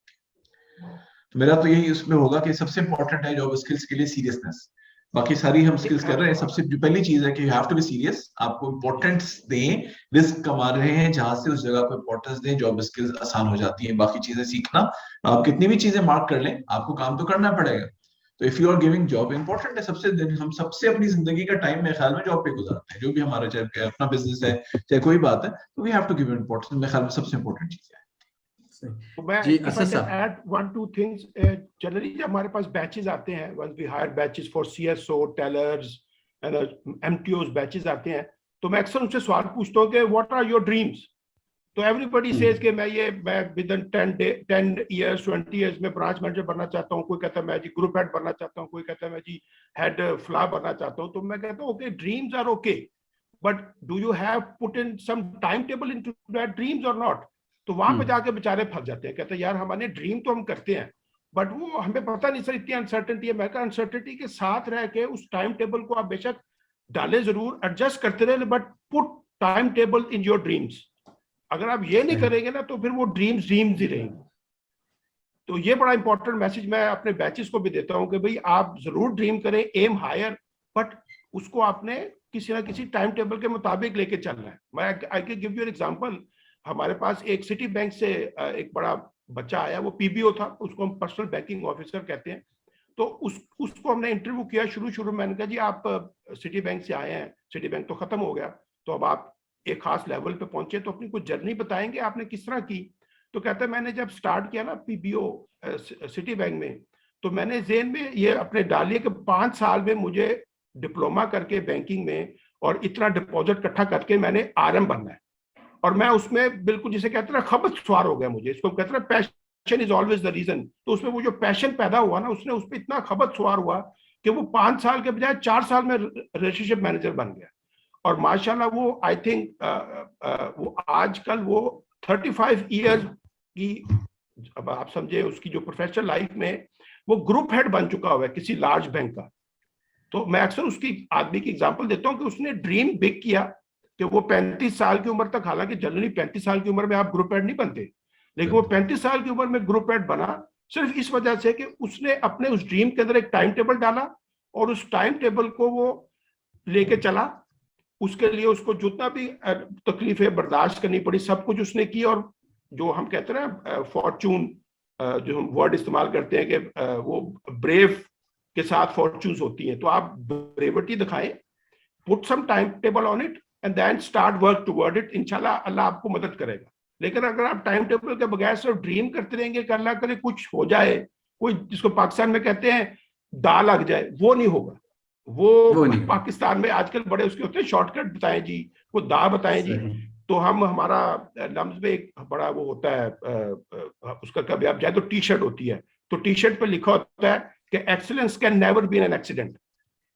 तो मेरा तो यही उसमें होगा कि सबसे इंपॉर्टेंट है जॉब स्किल्स के लिए सीरियसनेस. बाकी सारी हम स्किल्स कर रहे हैं, सबसे जो पहली चीज है कि you have to be serious. आपको इंपॉर्टेंस दें, रिस्क कमा रहे हैं जहां से उस जगह को इंपॉर्टेंस दें. जॉब स्किल्स आसान हो जाती हैं. बाकी चीजें सीखना, आप कितनी भी चीजें मार्क कर लें, आपको काम तो करना पड़ेगा. तो if you are giving job important है, हम सबसे अपनी जिंदगी का टाइम मेरे ख्याल में जॉब पे गुजारते हैं. जो भी हमारा चाहे अपना बिजनेस है चाहे कोई बात है, तो we have to give importance. मेरे ख्याल में सबसे इंपॉर्टेंट चीज है. जी असद साहब. add 1-2 things. जनरली जब हमारे पास बैचेस आते हैं, once we hire batches for CSO, tellers and MTOs batches आते हैं, तो मैं अक्सर उनसे सवाल पूछता हूँ कि what are your dreams? तो एवरीबॉडी सेज कि मैं विद इन 10 years 20 years में ब्रांच मैनेजर बनना चाहता हूँ. कोई कहता है मैं जी ग्रुप हेड बनना चाहता हूँ, कोई कहता है मैं जी हेड फ्ला बनना चाहता हूँ. तो मैं कहता हूँ okay, dreams are okay, but do you have put in some time table into that dreams और नॉट? तो वहां पे जाके बेचारे फंस जाते हैं. कहते हैं यार हमारे ड्रीम तो हम करते हैं, बट वो हमें पता नहीं सर इतनी अनसर्टेनिटी है। मैं कहा अनसर्टेनिटी के साथ रह के उस टाइम टेबल को आप बेशक डालें जरूर, एडजस्ट करते रहे, but put time table in your dreams. अगर आप ये नहीं करेंगे ना तो फिर वो ड्रीम्स ही रहेंगे। तो ये बड़ा इंपॉर्टेंट मैसेज मैं अपने बैचेस को भी देता हूं कि भाई आप जरूर ड्रीम करें, एम हायर, बट उसको आपने किसी ना किसी टाइम टेबल के मुताबिक लेके चलना है। मैं I can give you an example. हमारे पास एक सिटी बैंक से एक बड़ा बच्चा आया, वो पीबीओ था, उसको हम पर्सनल बैंकिंग ऑफिसर कहते हैं। तो उसको हमने इंटरव्यू किया। शुरू मैंने कहा जी आप सिटी बैंक से आए हैं, सिटी बैंक तो खत्म हो गया, तो अब आप एक खास लेवल पे पहुंचे, तो अपनी कुछ जर्नी बताएंगे आपने किस तरह की। तो कहता है मैंने जब स्टार्ट किया ना पीबीओ सिटी बैंक में, तो मैंने जेन में ये अपने डालिए कि 5 साल में मुझे डिप्लोमा करके बैंकिंग में और इतना डिपॉजिट इकट्ठा करके मैंने आरएम बनना है। और मैं उसमें बिल्कुल जिसे कहते हैं खबत सवार हो गया मुझे, इसको कहते हैं passion is always the reason. तो उसमें वो जो पैशन पैदा हुआ ना, उसने उस पर इतना खबत सवार हुआ कि वो 5 साल के बजाय 4 साल में रिलेशनशिप मैनेजर बन गया। और माशाल्लाह वो आई थिंक वो आजकल वो 35 ईयर्स की, अब आप समझे उसकी जो प्रोफेशनल लाइफ में वो ग्रुप हेड बन चुका हुआ है किसी लार्ज बैंक का। तो मैं अक्सर उसकी आदमी की एग्जांपल देता हूं कि उसने ड्रीम बिग किया कि वो 35 साल की उम्र तक, हालांकि जनरली 35 साल की उम्र में आप ग्रुप हेड नहीं बनते, लेकिन वो 35 साल की उम्र में ग्रुप हेड बना सिर्फ इस वजह से कि उसने अपने उस ड्रीम के अंदर एक टाइम टेबल डाला और उस टाइम टेबल को वो लेके चला। उसके लिए उसको जितना भी तकलीफें बर्दाश्त करनी पड़ी, सब कुछ उसने की। और जो हम कहते हैं ना फॉर्चून, जो हम वर्ड इस्तेमाल करते हैं कि वो ब्रेव के साथ फॉर्चून्स होती हैं, तो आप ब्रेविटी दिखाएं, put some time table on it and then start work toward it. इंशाल्लाह अल्लाह आपको मदद करेगा। लेकिन अगर आप टाइम टेबल के बगैर सिर्फ ड्रीम करते रहेंगे कि अल्लाह करे कुछ हो जाए, कोई जिसको पाकिस्तान में कहते हैं दा लग जाए, वो नहीं होगा। वो नहीं। पाकिस्तान में आजकल बड़े उसके होते हैं शॉर्टकट बताएं जी, वो दा बताएं जी। तो हम हमारा लम्स में एक बड़ा वो होता है उसका, कभी आप जाए तो टी शर्ट होती है, तो टी शर्ट पे लिखा होता है कि excellence can never be an accident.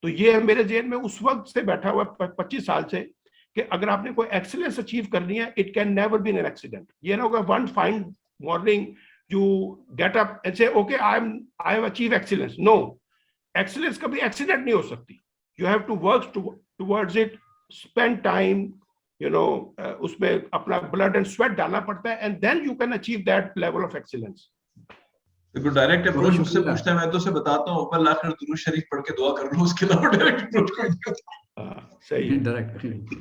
तो ये मेरे जेहन में उस वक्त से बैठा हुआ 25 साल से कि अगर आपने कोई एक्सीलेंस अचीव करनी है, it can never be an accident. ये ना होगा one fine morning you get up and say okay I have achieve excellence. No, excellence कभी एक्सीडेंट नहीं हो सकती। You have to work towards it, spend time, you know, उसमें अपना blood and sweat डालना पड़ता है, and then you can achieve that level of excellence. देखो डायरेक्ट अप्रोच मुझसे पूछता है, मैं तो उसे बताता हूँ ऊपर लाकर दुरूद शरीफ पढ़ के दुआ कर लो, उसके अलावा डायरेक्ट अप्रोच कोई नहीं होता। सही, डायरेक्ट।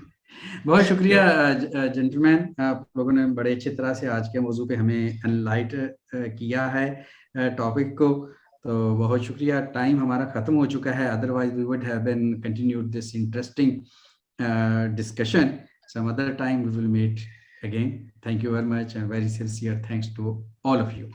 बहुत शुक्रिया जेंटलमैन, आप लोगों ने बड़े अच्छी तरह से आज के मौजू पे हमें एनलाइट किया है टॉपिक को। तो बहुत शुक्रिया। टाइम हमारा खत्म हो चुका है, otherwise we would have been continued this interesting discussion some other time. We will meet again. Thank you very much and very sincere thanks to all of you.